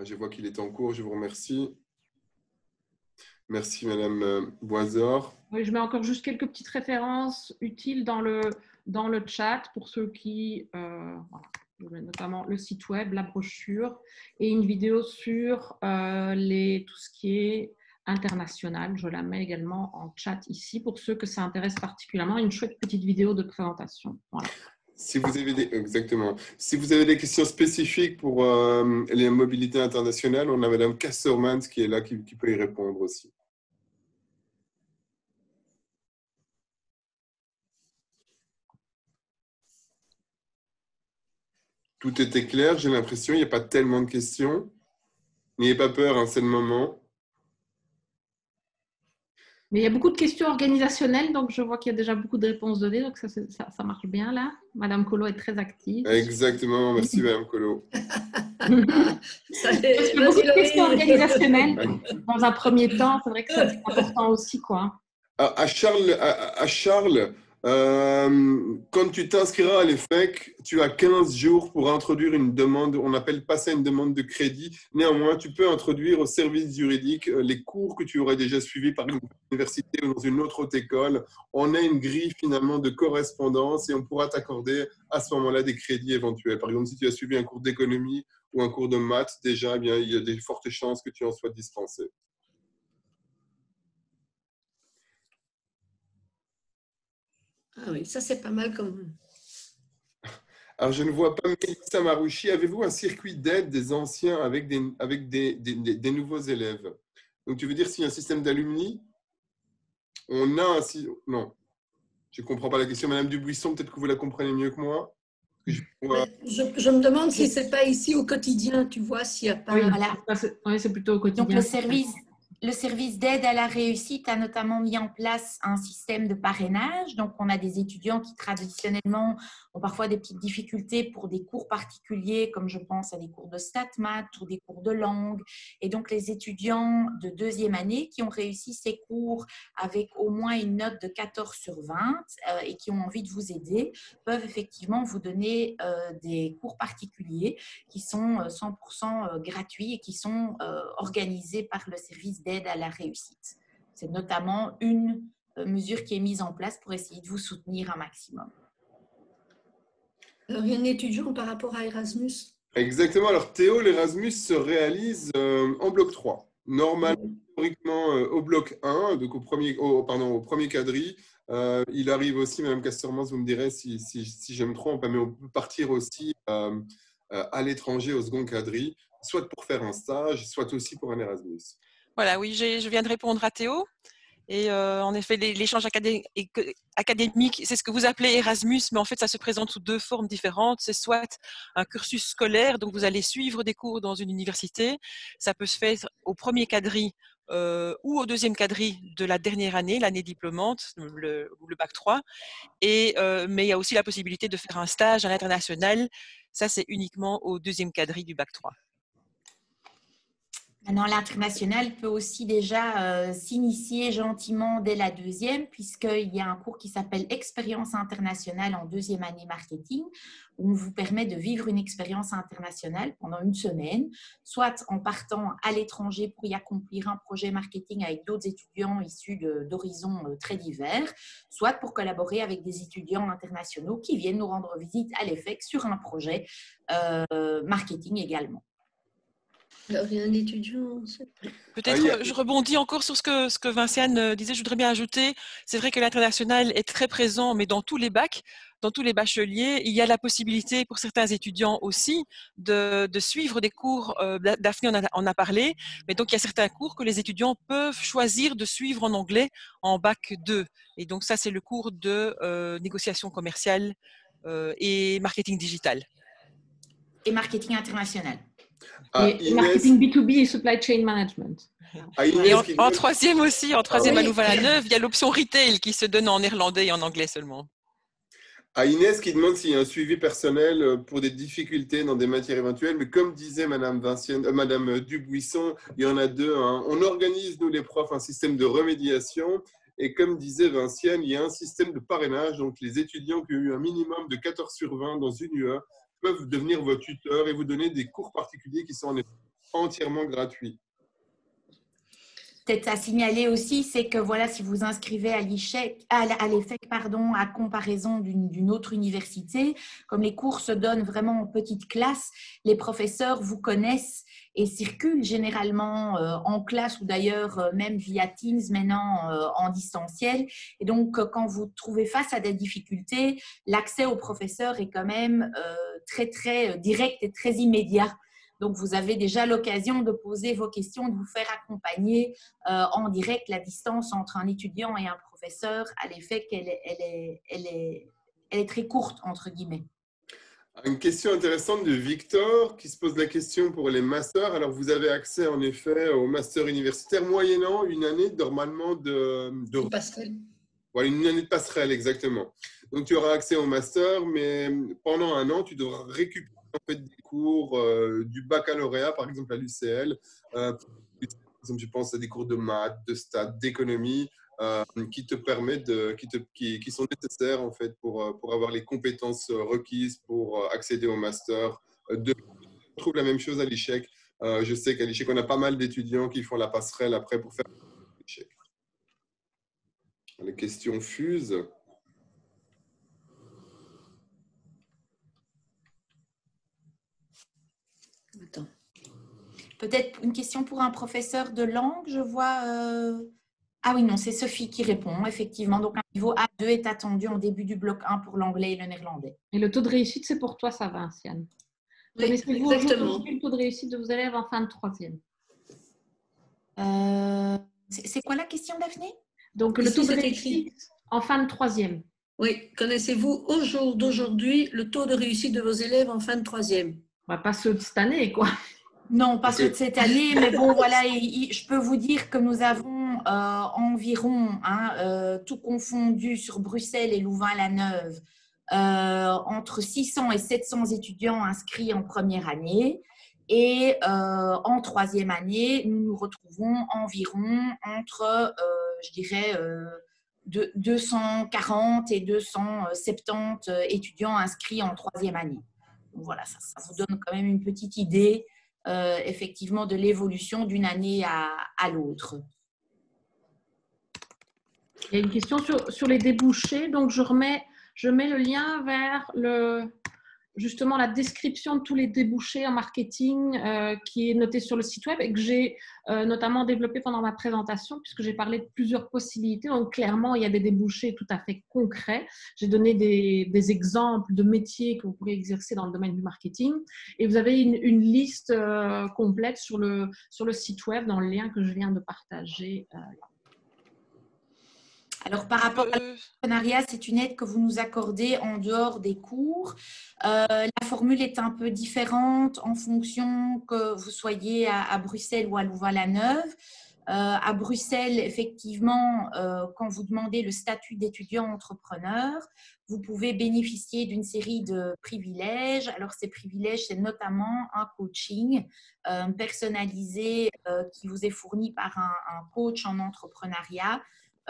Je vois qu'il est en cours, je vous remercie. Merci, Madame Boisard. Oui, je mets encore juste quelques petites références utiles dans le chat pour ceux qui, voilà, je mets notamment le site web, la brochure et une vidéo sur tout ce qui est international. Je la mets également en chat ici pour ceux que ça intéresse particulièrement. Une chouette petite vidéo de présentation. Voilà. Si vous avez exactement. Si vous avez des questions spécifiques pour les mobilités internationales, on a Madame Kassermans qui est là, qui peut y répondre aussi. Tout était clair, j'ai l'impression. Il n'y a pas tellement de questions. N'ayez pas peur, c'est le moment. Mais il y a beaucoup de questions organisationnelles, donc je vois qu'il y a déjà beaucoup de réponses données, donc ça marche bien là. Madame Colo est très active. Exactement, merci Madame Colo. Il y a beaucoup de questions organisationnelles dans un premier temps, c'est vrai que c'est important aussi, quoi. À Charles, quand tu t'inscriras à l'EFEC, tu as 15 jours pour introduire une demande, on appelle pas ça une demande de crédit. Néanmoins, tu peux introduire au service juridique les cours que tu aurais déjà suivis par une université ou dans une autre haute école. On a une grille finalement de correspondance et on pourra t'accorder à ce moment-là des crédits éventuels. Par exemple, si tu as suivi un cours d'économie ou un cours de maths, déjà, eh bien, il y a des fortes chances que tu en sois dispensé. Ah oui, ça c'est pas mal quand même. Alors, je ne vois pas Mélissa Marouchi. Avez-vous un circuit d'aide des anciens avec des nouveaux élèves? Donc, tu veux dire s'il y a un système d'alumni? On a un... Non, je ne comprends pas la question. Madame Dubuisson, peut-être que vous la comprenez mieux que moi. Je me demande si ce n'est pas ici au quotidien, tu vois, s'il n'y a pas... Oui, voilà. Oui, c'est plutôt au quotidien. Donc, le service d'aide à la réussite a notamment mis en place un système de parrainage. Donc, on a des étudiants qui traditionnellement ont parfois des petites difficultés pour des cours particuliers, comme je pense à des cours de stat maths ou des cours de langue. Et donc, les étudiants de 2e année qui ont réussi ces cours avec au moins une note de 14 sur 20 et qui ont envie de vous aider peuvent effectivement vous donner des cours particuliers qui sont 100% gratuits et qui sont organisés par le service d'aide à la réussite. C'est notamment une mesure qui est mise en place pour essayer de vous soutenir un maximum. Alors, il y a un étudiant par rapport à Erasmus. Exactement. Alors, Théo, l'Erasmus se réalise en bloc 3. Normalement, historiquement, au bloc 1, donc au premier quadri. Il arrive aussi, Madame Castermans, vous me direz si je me trompe, mais on peut partir aussi à l'étranger au second quadri, soit pour faire un stage, soit aussi pour un Erasmus. Voilà, oui, je viens de répondre à Théo. Et en effet, l'échange académique, c'est ce que vous appelez Erasmus, mais en fait, ça se présente sous 2 formes différentes. C'est soit un cursus scolaire, donc vous allez suivre des cours dans une université. Ça peut se faire au premier quadri ou au 2e quadri de la dernière année, l'année diplômante, le bac 3. Mais il y a aussi la possibilité de faire un stage à l'international. Ça, c'est uniquement au 2e quadri du bac 3. Maintenant, l'international peut aussi déjà s'initier gentiment dès la 2e, puisqu'il y a un cours qui s'appelle Expérience internationale en 2e année marketing, où on vous permet de vivre une expérience internationale pendant une semaine, soit en partant à l'étranger pour y accomplir un projet marketing avec d'autres étudiants issus d'horizons très divers, soit pour collaborer avec des étudiants internationaux qui viennent nous rendre visite à l'EFEC sur un projet marketing également. Rien d'étudiant. Peut-être, je rebondis encore sur ce que Vinciane disait. Je voudrais bien ajouter, c'est vrai que l'international est très présent, mais dans tous les bacs, dans tous les bacheliers, il y a la possibilité pour certains étudiants aussi de suivre des cours. Daphné en a parlé, mais donc il y a certains cours que les étudiants peuvent choisir de suivre en anglais en bac 2. Et donc ça, c'est le cours de négociation commerciale et marketing digital. Et marketing international. Et marketing B2B et supply chain management. Et en troisième aussi, en troisième à Louvain-la-Neuve, il y a l'option retail qui se donne en néerlandais et en anglais seulement. À Inès qui demande s'il y a un suivi personnel pour des difficultés dans des matières éventuelles, mais comme disait Madame Dubuisson, il y en a deux. Hein. On organise, nous les profs, un système de remédiation. Et comme disait Vinciane, il y a un système de parrainage. Donc les étudiants qui ont eu un minimum de 14 sur 20 dans une UE peuvent devenir vos tuteurs et vous donner des cours particuliers qui sont entièrement gratuits. Peut-être à signaler aussi, c'est que voilà, si vous inscrivez à l'EFEC, à comparaison d'une autre université, comme les cours se donnent vraiment en petite classe, les professeurs vous connaissent et circulent généralement en classe ou d'ailleurs même via Teams maintenant en distanciel. Et donc, quand vous trouvez face à des difficultés, l'accès aux professeurs est quand même très, très direct et très immédiat. Donc, vous avez déjà l'occasion de poser vos questions, de vous faire accompagner en direct. La distance entre un étudiant et un professeur, à l'effet qu'elle est très courte, entre guillemets. Une question intéressante de Victor qui se pose la question pour les masters. Alors, vous avez accès en effet au master universitaire moyennant une année normalement de passerelle. Voilà, une année de passerelle, exactement. Donc, tu auras accès au master, mais pendant un an, tu devras récupérer en fait, des cours du baccalauréat, par exemple à l'UCL. Par exemple, je pense à des cours de maths, de stats, d'économie, qui te permettent, qui sont nécessaires en fait pour avoir les compétences requises pour accéder au master. On trouve la même chose à l'ESSEC. Je sais qu'à l'ESSEC, on a pas mal d'étudiants qui font la passerelle après pour faire l'ESSEC. Les questions fusent. Attends. Peut-être une question pour un professeur de langue, je vois. Ah oui, non, c'est Sophie qui répond, effectivement. Donc, un niveau A2 est attendu en début du bloc 1 pour l'anglais et le néerlandais. Et le taux de réussite, c'est pour toi, ça, Vinciane. Oui, Connaissez-vous exactement. le taux de réussite de vos élèves en fin de troisième? C'est quoi la question, Daphné? Donc, le taux de réussite en fin de troisième. Oui, connaissez-vous au jour d'aujourd'hui le taux de réussite de vos élèves en fin de troisième? Pas ceux de cette année, quoi. Non, pas ceux de cette année, mais bon, voilà, je peux vous dire que nous avons environ, tout confondu sur Bruxelles et Louvain-la-Neuve, entre 600 et 700 étudiants inscrits en première année. Et en troisième année, nous nous retrouvons environ entre, je dirais, 240 et 270 étudiants inscrits en troisième année. Donc voilà, ça vous donne quand même une petite idée effectivement de l'évolution d'une année à l'autre. Il y a une question sur les débouchés. Donc, je mets le lien vers justement la description de tous les débouchés en marketing qui est noté sur le site web et que j'ai notamment développé pendant ma présentation puisque j'ai parlé de plusieurs possibilités. Donc, clairement, il y a des débouchés tout à fait concrets. J'ai donné des exemples de métiers que vous pourriez exercer dans le domaine du marketing et vous avez une liste complète sur le site web dans le lien que je viens de partager là. Alors, par rapport à l'entrepreneuriat, c'est une aide que vous nous accordez en dehors des cours. La formule est un peu différente en fonction que vous soyez à Bruxelles ou à Louvain-la-Neuve. À Bruxelles, effectivement, quand vous demandez le statut d'étudiant entrepreneur, vous pouvez bénéficier d'une série de privilèges. Alors, ces privilèges, c'est notamment un coaching personnalisé qui vous est fourni par un coach en entrepreneuriat.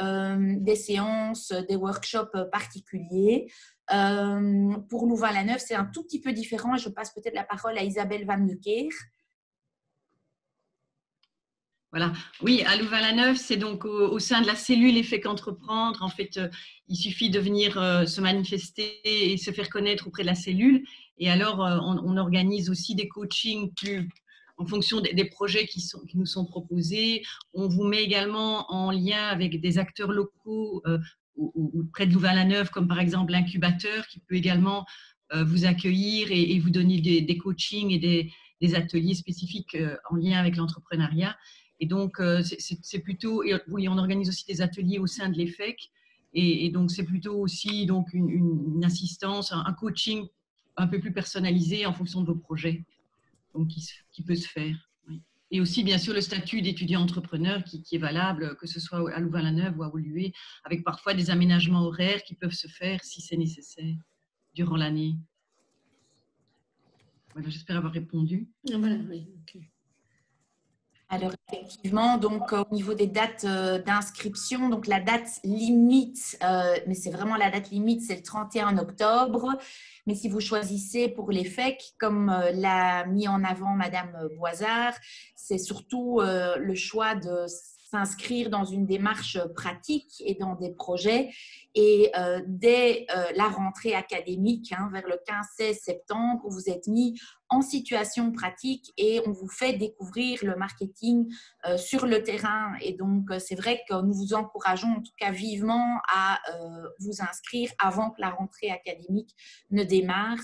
Des séances, des workshops particuliers. Pour Louvain-la-Neuve, c'est un tout petit peu différent. Je passe peut-être la parole à Isabelle Van de Keer. Voilà. Oui, à Louvain-la-Neuve, c'est donc au sein de la cellule EFEC Entreprendre. En fait, il suffit de venir se manifester et se faire connaître auprès de la cellule. Et alors, on organise aussi des coachings en fonction des projets qui nous sont proposés. On vous met également en lien avec des acteurs locaux ou près de Louvain-la-Neuve, comme par exemple l'incubateur, qui peut également vous accueillir et vous donner des coachings et des ateliers spécifiques en lien avec l'entrepreneuriat. Et donc, c'est plutôt… Oui, on organise aussi des ateliers au sein de l'EFEC. Et donc, c'est plutôt aussi donc, une assistance, un coaching un peu plus personnalisé en fonction de vos projets, donc qui peut se faire. Oui. Et aussi, bien sûr, le statut d'étudiant entrepreneur qui est valable, que ce soit à Louvain-la-Neuve ou à Woluwe, avec parfois des aménagements horaires qui peuvent se faire si c'est nécessaire durant l'année. Voilà, j'espère avoir répondu. Voilà, oui, ok. Alors, effectivement, donc, au niveau des dates d'inscription, donc la date limite, mais c'est vraiment la date limite, c'est le 31 octobre. Mais si vous choisissez pour l'EFEC, comme l'a mis en avant Madame Boisard, c'est surtout le choix de s'inscrire dans une démarche pratique et dans des projets. Et dès la rentrée académique, vers le 15-16 septembre, vous êtes mis en situation pratique et on vous fait découvrir le marketing sur le terrain. Et donc, c'est vrai que nous vous encourageons en tout cas vivement à vous inscrire avant que la rentrée académique ne démarre,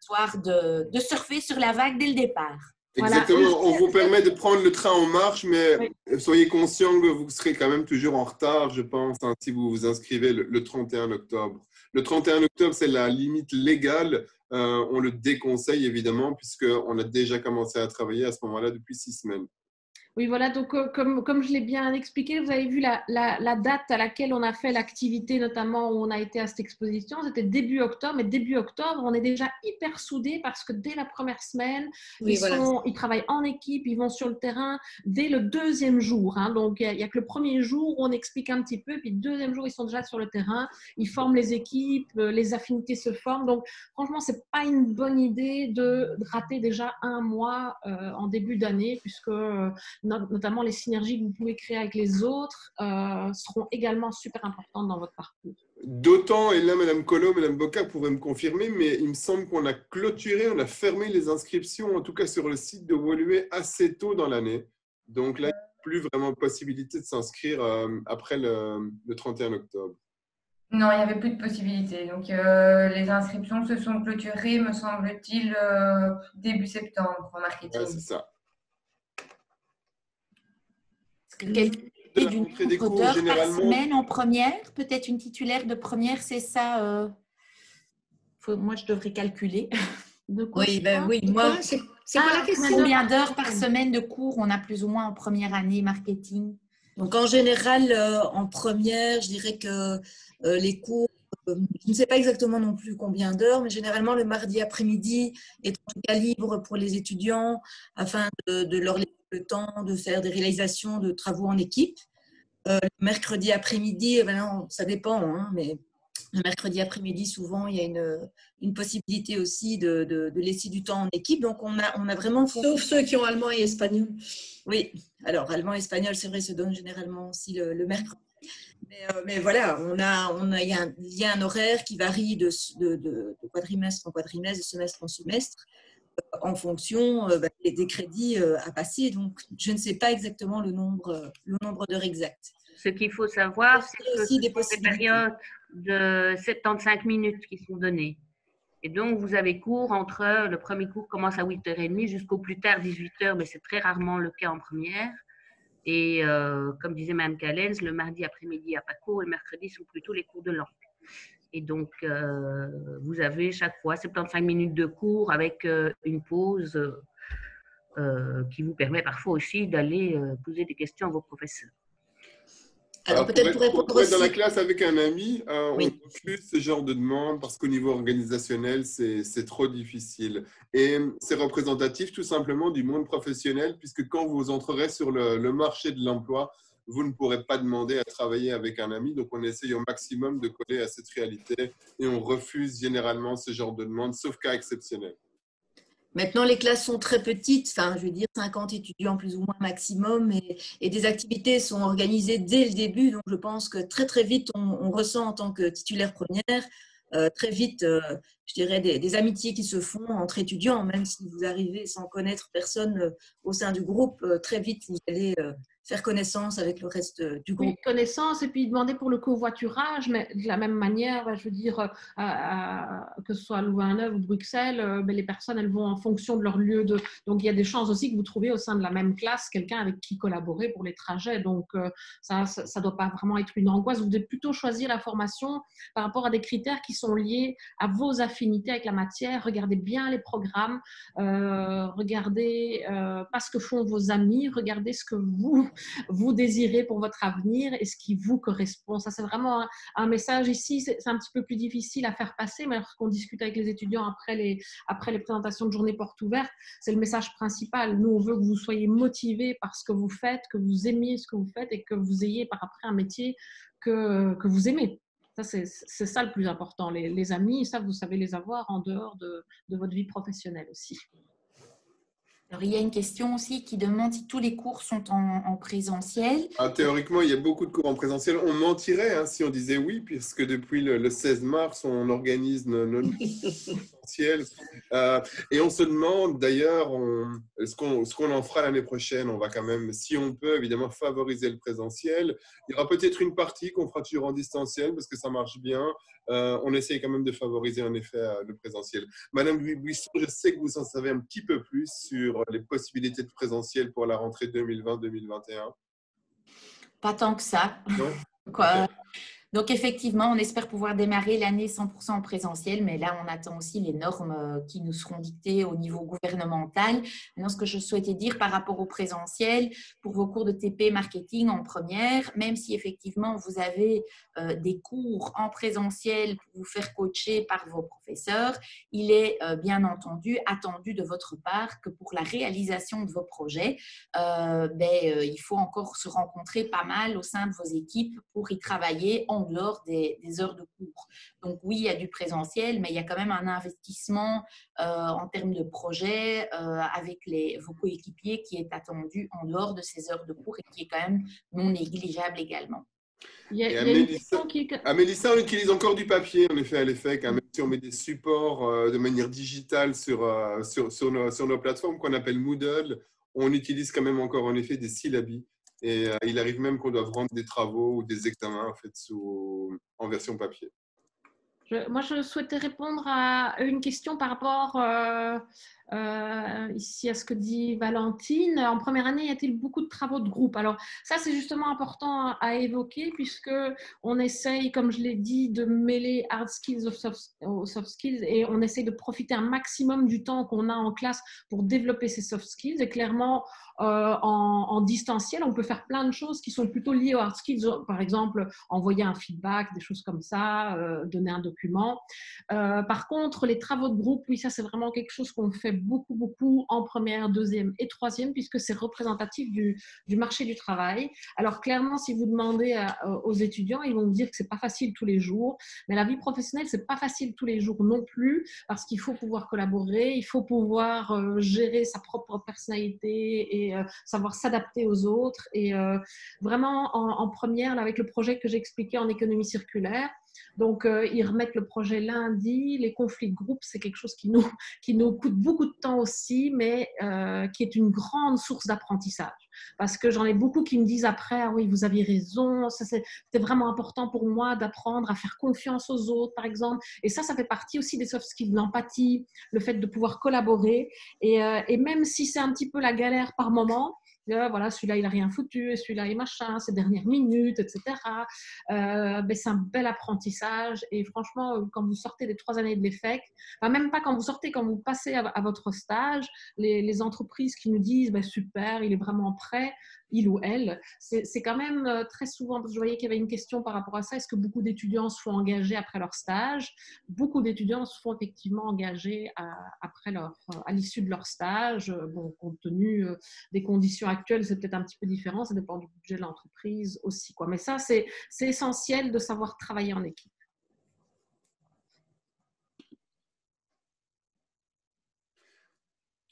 histoire de surfer sur la vague dès le départ. Exactement, Voilà. on vous permet de prendre le train en marche, mais Oui. soyez conscient que vous serez quand même toujours en retard, je pense, si vous vous inscrivez le 31 octobre. Le 31 octobre, c'est la limite légale. On le déconseille évidemment, puisqu'on a déjà commencé à travailler à ce moment-là depuis 6 semaines. Oui, voilà, donc comme je l'ai bien expliqué, vous avez vu la date à laquelle on a fait l'activité, notamment où on a été à cette exposition, c'était début octobre, mais début octobre, on est déjà hyper soudés parce que dès la première semaine, Oui, ils travaillent en équipe, ils vont sur le terrain dès le deuxième jour. Donc, il n'y a que le premier jour où on explique un petit peu, puis le deuxième jour, ils sont déjà sur le terrain, ils forment les équipes, les affinités se forment. Donc, franchement, ce n'est pas une bonne idée de rater déjà un mois en début d'année, puisque… notamment les synergies que vous pouvez créer avec les autres seront également super importantes dans votre parcours. D'autant, et là, Mme Collot, Mme Boca pourraient me confirmer, mais il me semble qu'on a clôturé, on a fermé les inscriptions, en tout cas sur le site de Woluwe, assez tôt dans l'année. Donc là, il n'y a plus vraiment possibilité de s'inscrire après le 31 octobre. Non, il n'y avait plus de possibilité. Donc, les inscriptions se sont clôturées, me semble-t-il, début septembre en marketing. Ouais, c'est ça. D'une heure par semaine en première, peut-être une titulaire de première, c'est ça moi, je devrais calculer. Oui, moi, c'est quoi la question? Combien d'heures par semaine de cours on a plus ou moins en première année marketing? Donc, en général, en première, je dirais que les cours, je ne sais pas exactement non plus combien d'heures, mais généralement, le mardi après-midi est en tout cas libre pour les étudiants afin de leur laisser le temps de faire des réalisations de travaux en équipe. Le mercredi après-midi, ça dépend, mais le mercredi après-midi, souvent, il y a une possibilité aussi de laisser du temps en équipe. Donc, on a vraiment… Sauf ceux qui ont allemand et espagnol. Oui, alors allemand et espagnol, c'est vrai, se donnent généralement aussi le mercredi. Mais voilà, il y a un horaire qui varie de quadrimestre en quadrimestre, de semestre en semestre, en fonction des crédits à passer. Donc, je ne sais pas exactement le nombre d'heures exactes. Ce qu'il faut savoir, c'est que ce sont des périodes de 75 minutes qui sont données. Et donc, vous avez cours le premier cours commence à 8h30 jusqu'au plus tard 18h, mais c'est très rarement le cas en première. Et comme disait Mme Callens, le mardi après-midi, il n'y a pas de cours, et le mercredi sont plutôt les cours de langue. Et donc, vous avez chaque fois 75 minutes de cours avec une pause qui vous permet parfois aussi d'aller poser des questions à vos professeurs. Alors, peut-être pour répondre aussi… Dans la classe avec un ami, on refuse ce genre de demande parce qu'au niveau organisationnel, c'est trop difficile. Et c'est représentatif tout simplement du monde professionnel, puisque quand vous entrerez sur le marché de l'emploi, vous ne pourrez pas demander à travailler avec un ami. Donc, on essaye au maximum de coller à cette réalité et on refuse généralement ce genre de demande, sauf cas exceptionnel. Maintenant, les classes sont très petites, je veux dire 50 étudiants plus ou moins maximum, et des activités sont organisées dès le début. Donc, je pense que très, très vite, on ressent en tant que titulaire première très vite, je dirais, des amitiés qui se font entre étudiants, même si vous arrivez sans connaître personne au sein du groupe, très vite, vous allez faire connaissance avec le reste du groupe. Oui, connaissance, et puis demander pour le covoiturage, mais de la même manière, je veux dire, que ce soit à Louvain-la-Neuve ou Bruxelles, les personnes, elles vont en fonction de leur lieu de... Donc, il y a des chances aussi que vous trouviez au sein de la même classe quelqu'un avec qui collaborer pour les trajets. Donc, ça ne doit pas vraiment être une angoisse. Vous devez plutôt choisir la formation par rapport à des critères qui sont liés à vos affinités avec la matière. Regardez bien les programmes, regardez pas ce que font vos amis, regardez ce que vous désirez pour votre avenir et ce qui vous correspond. Ça, c'est vraiment un message ici. C'est un petit peu plus difficile à faire passer, mais lorsqu'on discute avec les étudiants après les présentations de journée porte ouverte, c'est le message principal. Nous, on veut que vous soyez motivés par ce que vous faites, que vous aimiez ce que vous faites et que vous ayez par après un métier que vous aimez. Ça, c'est ça le plus important. Les amis, ça, vous savez les avoir en dehors de votre vie professionnelle aussi. Alors, il y a une question aussi qui demande si tous les cours sont en présentiel. Théoriquement, il y a beaucoup de cours en présentiel. On mentirait si on disait oui, puisque depuis le 16 mars, on organise nos présentiels. Et on se demande d'ailleurs ce qu'on en fera l'année prochaine. On va quand même, si on peut, évidemment, favoriser le présentiel. Il y aura peut-être une partie qu'on fera toujours en distanciel parce que ça marche bien. On essaye quand même de favoriser en effet le présentiel. Madame Buisson, je sais que vous en savez un petit peu plus sur les possibilités de présentiel pour la rentrée 2020-2021. Pas tant que ça. Non. Quoi. Donc, effectivement, on espère pouvoir démarrer l'année 100% en présentiel, mais là, on attend aussi les normes qui nous seront dictées au niveau gouvernemental. Maintenant, ce que je souhaitais dire par rapport au présentiel, pour vos cours de TP marketing en première, même si effectivement, vous avez des cours en présentiel pour vous faire coacher par vos professeurs, il est bien entendu attendu de votre part que pour la réalisation de vos projets, il faut encore se rencontrer pas mal au sein de vos équipes pour y travailler en dehors des heures de cours. Donc oui, il y a du présentiel, mais il y a quand même un investissement en termes de projet avec vos coéquipiers qui est attendu en dehors de ces heures de cours et qui est quand même non négligeable également. Mélissa, on utilise encore du papier, en effet, à l'EFEC, même si on met des supports de manière digitale sur nos plateformes qu'on appelle Moodle, on utilise quand même encore en effet des syllabis. Et il arrive même qu'on doive rendre des travaux ou des examens en fait, en version papier. Moi, je souhaitais répondre à une question par rapport ici à ce que dit Valentine. En première année, y a-t-il beaucoup de travaux de groupe? Alors, ça, c'est justement important à évoquer puisqu'on essaye, comme je l'ai dit, de mêler hard skills aux soft skills et on essaye de profiter un maximum du temps qu'on a en classe pour développer ces soft skills. Et clairement, en distanciel, on peut faire plein de choses qui sont plutôt liées aux hard skills. Par exemple, envoyer un feedback, des choses comme ça, donner un document. Par contre, les travaux de groupe, oui, ça, c'est vraiment quelque chose qu'on fait beaucoup en première, deuxième et troisième puisque c'est représentatif du marché du travail. Alors, clairement, si vous demandez aux étudiants, ils vont vous dire que c'est pas facile tous les jours, mais la vie professionnelle, c'est pas facile tous les jours non plus parce qu'il faut pouvoir collaborer, il faut pouvoir gérer sa propre personnalité et savoir s'adapter aux autres. Et vraiment, en première, là, avec le projet que j'ai expliqué en économie circulaire, donc, ils remettent le projet lundi. Les conflits de groupe, c'est quelque chose qui nous coûte beaucoup de temps aussi, mais qui est une grande source d'apprentissage. Parce que j'en ai beaucoup qui me disent après, ah oui, vous aviez raison, c'était vraiment important pour moi d'apprendre à faire confiance aux autres, par exemple. Et ça fait partie aussi des soft skills, l'empathie, le fait de pouvoir collaborer. Et même si c'est un petit peu la galère par moment, voilà, celui-là, il n'a rien foutu, celui-là, il machin, ces dernières minutes, etc. C'est un bel apprentissage. Et franchement, quand vous sortez des 3 années de l'EFEC, même pas quand vous sortez, quand vous passez à votre stage, les entreprises qui nous disent super, il est vraiment prêt, il ou elle, c'est quand même très souvent, parce que je voyais qu'il y avait une question par rapport à ça, est-ce que beaucoup d'étudiants se font engager après leur stage? Beaucoup d'étudiants se font effectivement engager à l'issue de leur stage. Bon, compte tenu des conditions actuelles, c'est peut-être un petit peu différent, ça dépend du budget de l'entreprise aussi, quoi. Mais ça, c'est essentiel de savoir travailler en équipe.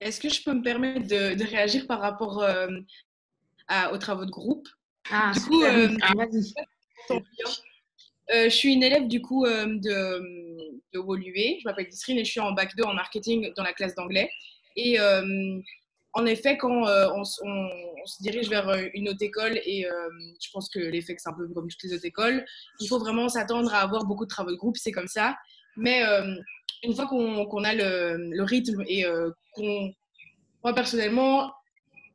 Est-ce que je peux me permettre de réagir par rapport aux travaux de groupe? Du coup, vas-y. Je suis une élève du coup de Woluwe. Je m'appelle Nisrine et je suis en bac 2 en marketing dans la classe d'anglais. Et en effet, quand on se dirige vers une haute école, et je pense que l'EFEC, c'est un peu comme toutes les hautes écoles, il faut vraiment s'attendre à avoir beaucoup de travaux de groupe, c'est comme ça. Mais une fois qu'on a le rythme et moi personnellement,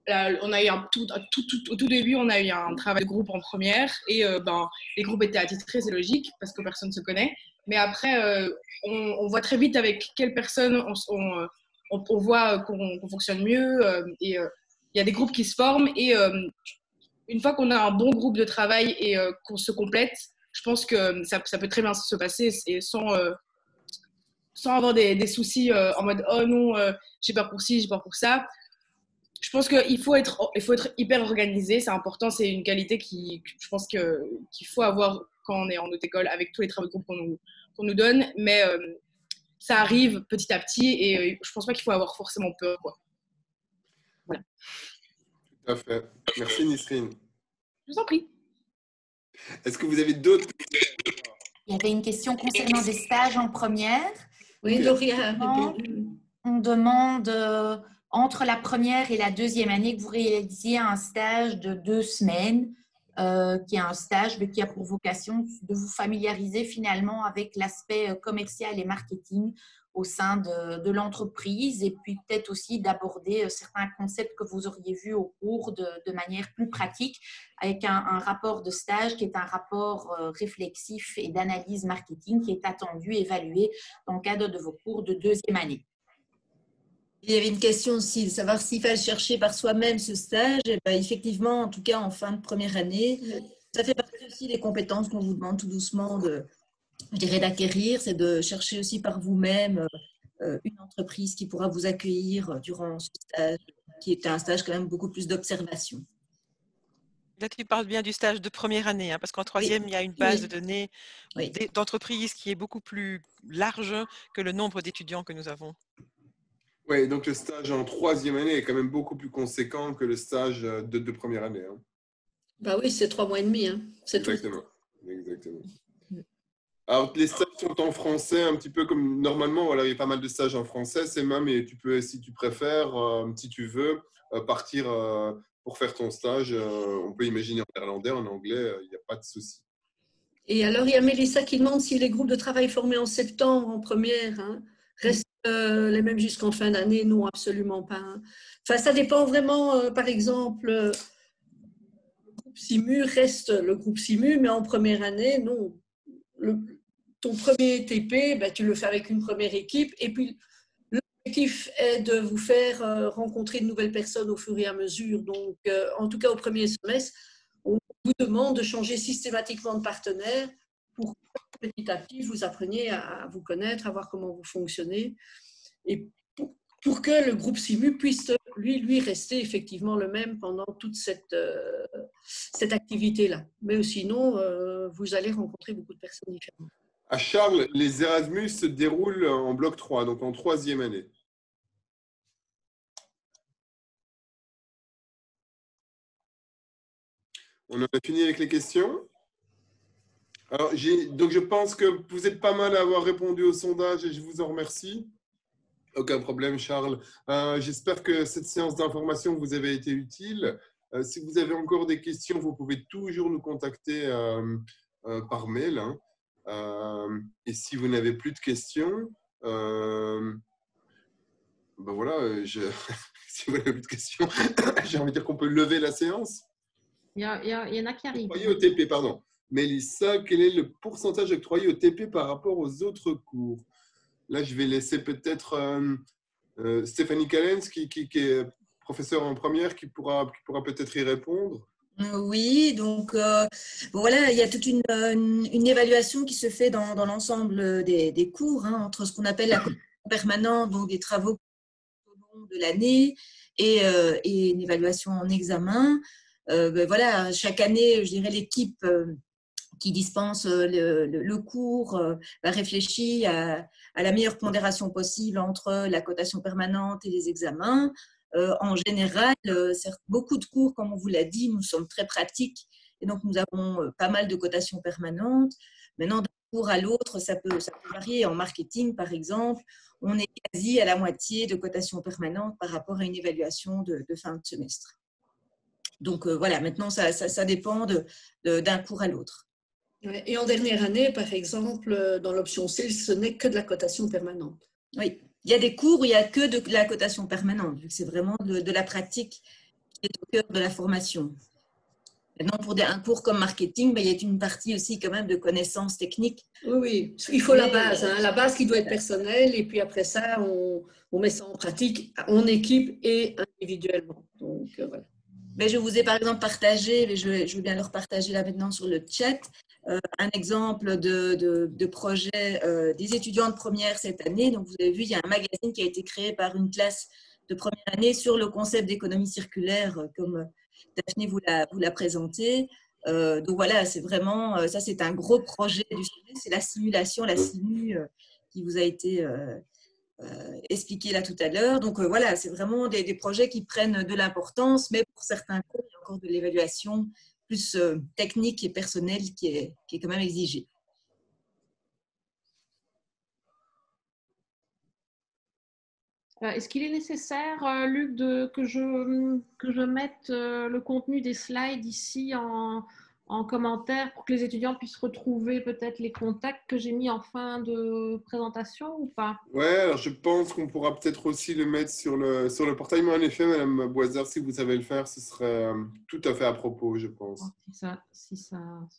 là, on a eu au tout début, on a eu un travail de groupe en première et les groupes étaient attitrés, c'est logique parce que personne ne se connaît. Mais après, on voit très vite avec quelle personne on voit qu'on fonctionne mieux et il y a des groupes qui se forment et une fois qu'on a un bon groupe de travail et qu'on se complète, je pense que ça peut très bien se passer et sans avoir des soucis en mode oh non, j'ai peur pour ci, j'ai peur pour ça. Je pense qu'il faut être hyper organisé, c'est important, c'est une qualité je pense qu'il faut avoir quand on est en haute école avec tous les travaux de groupe qu'on nous donne, mais ça arrive petit à petit et je pense pas qu'il faut avoir forcément peur, quoi. Voilà. Tout à fait. Merci Nisrine. Je vous en prie. Est-ce que vous avez d'autres questions? Il y avait une question concernant des stages en première. Oui, Doria. On demande entre la première et la deuxième année que vous réalisiez un stage de 2 semaines, qui est un stage qui a pour vocation de vous familiariser finalement avec l'aspect commercial et marketing au sein de l'entreprise et puis peut-être aussi d'aborder certains concepts que vous auriez vus au cours de manière plus pratique avec un rapport de stage qui est un rapport réflexif et d'analyse marketing qui est attendu, évalué dans le cadre de vos cours de deuxième année. Il y avait une question aussi de savoir s'il fallait chercher par soi-même ce stage. Et bien, effectivement, en tout cas en fin de première année, ça fait partie aussi des compétences qu'on vous demande tout doucement d'acquérir, c'est de chercher aussi par vous-même une entreprise qui pourra vous accueillir durant ce stage, qui est un stage quand même beaucoup plus d'observation. Là, tu parles bien du stage de première année, hein, parce qu'en troisième, il y a une base de données d'entreprise qui est beaucoup plus large que le nombre d'étudiants que nous avons. Oui, donc le stage en troisième année est quand même beaucoup plus conséquent que le stage de première année. Hein. Bah oui, c'est 3 mois et demi. Hein. Exactement. Exactement. Alors, les stages sont en français, un petit peu comme normalement, voilà, il y a pas mal de stages en français, c'est même, et tu peux, si tu préfères, si tu veux, partir pour faire ton stage. On peut imaginer en néerlandais, en anglais, il n'y a pas de souci. Et alors, il y a Mélissa qui demande si les groupes de travail formés en septembre, en première, restent les mêmes jusqu'en fin d'année. Non, absolument pas. Enfin, ça dépend vraiment, par exemple, le groupe SIMU reste le groupe SIMU, mais en première année, non. Ton premier TP, ben, tu le fais avec une première équipe. Et puis, l'objectif est de vous faire rencontrer de nouvelles personnes au fur et à mesure. Donc, en tout cas, au premier semestre, on vous demande de changer systématiquement de partenaire pour que petit à petit, vous appreniez à vous connaître, à voir comment vous fonctionnez. Et pour que le groupe SIMU puisse, lui rester effectivement le même pendant toute cette activité-là. Mais sinon, vous allez rencontrer beaucoup de personnes différentes. À Charles, les Erasmus se déroulent en bloc 3, donc en troisième année. On en a fini avec les questions. Alors, donc je pense que vous êtes pas mal à avoir répondu au sondage et je vous en remercie. Aucun problème, Charles. J'espère que cette séance d'information vous avait été utile. Si vous avez encore des questions, vous pouvez toujours nous contacter par mail. Hein. Et si vous n'avez plus de questions, ben voilà, si vous n'avez plus de questions, j'ai envie de dire qu'on peut lever la séance. Il y en a qui arrivent. Octroyé au TP, pardon. Mélissa, quel est le pourcentage octroyé au TP par rapport aux autres cours? Là, je vais laisser peut-être Stéphanie Callens, qui est professeure en première, qui pourra peut-être y répondre. Oui, donc voilà, il y a toute une évaluation qui se fait dans l'ensemble des cours, hein, entre ce qu'on appelle la cotation permanente, donc des travaux au long de l'année, et une évaluation en examen. Voilà, chaque année, je dirais, l'équipe qui dispense le cours réfléchit à la meilleure pondération possible entre la cotation permanente et les examens. En général, beaucoup de cours, comme on vous l'a dit, nous sommes très pratiques Et donc, nous avons pas mal de cotations permanentes. Maintenant, d'un cours à l'autre, ça peut varier. En marketing, par exemple, on est quasi à la moitié de cotations permanentes par rapport à une évaluation de fin de semestre. Donc, voilà, maintenant, ça dépend d'un cours à l'autre. Et en dernière année, par exemple, dans l'option Sales, ce n'est que de la cotation permanente. Oui, il y a des cours où il n'y a que de la cotation permanente, vu que c'est vraiment de la pratique qui est au cœur de la formation. Maintenant, pour un cours comme marketing, il y a une partie aussi quand même de connaissances techniques. Oui, il faut la base, hein, la base qui doit être personnelle, et puis après ça, on met ça en pratique en équipe et individuellement. Donc, voilà. Mais je vous ai par exemple partagé, mais je veux bien le repartager là maintenant sur le chat, un exemple de projet des étudiants de première cette année. Donc, vous avez vu, il y a un magazine qui a été créé par une classe de première année sur le concept d'économie circulaire, comme Daphné vous l'a présenté. Donc, voilà, c'est vraiment, ça c'est un gros projet du semestre, c'est la simulation, la simu qui vous a été expliqué là tout à l'heure. Donc, voilà, c'est vraiment des projets qui prennent de l'importance, mais pour certains cours, il y a encore de l'évaluation plus technique et personnelle qui est quand même exigée. Est-ce qu'il est nécessaire, Luc, que je mette le contenu des slides ici en commentaire pour que les étudiants puissent retrouver peut-être les contacts que j'ai mis en fin de présentation ou pas? Ouais, alors je pense qu'on pourra peut-être aussi le mettre sur le portail, mais en effet, Madame Boisard, si vous savez le faire, ce serait tout à fait à propos, je pense.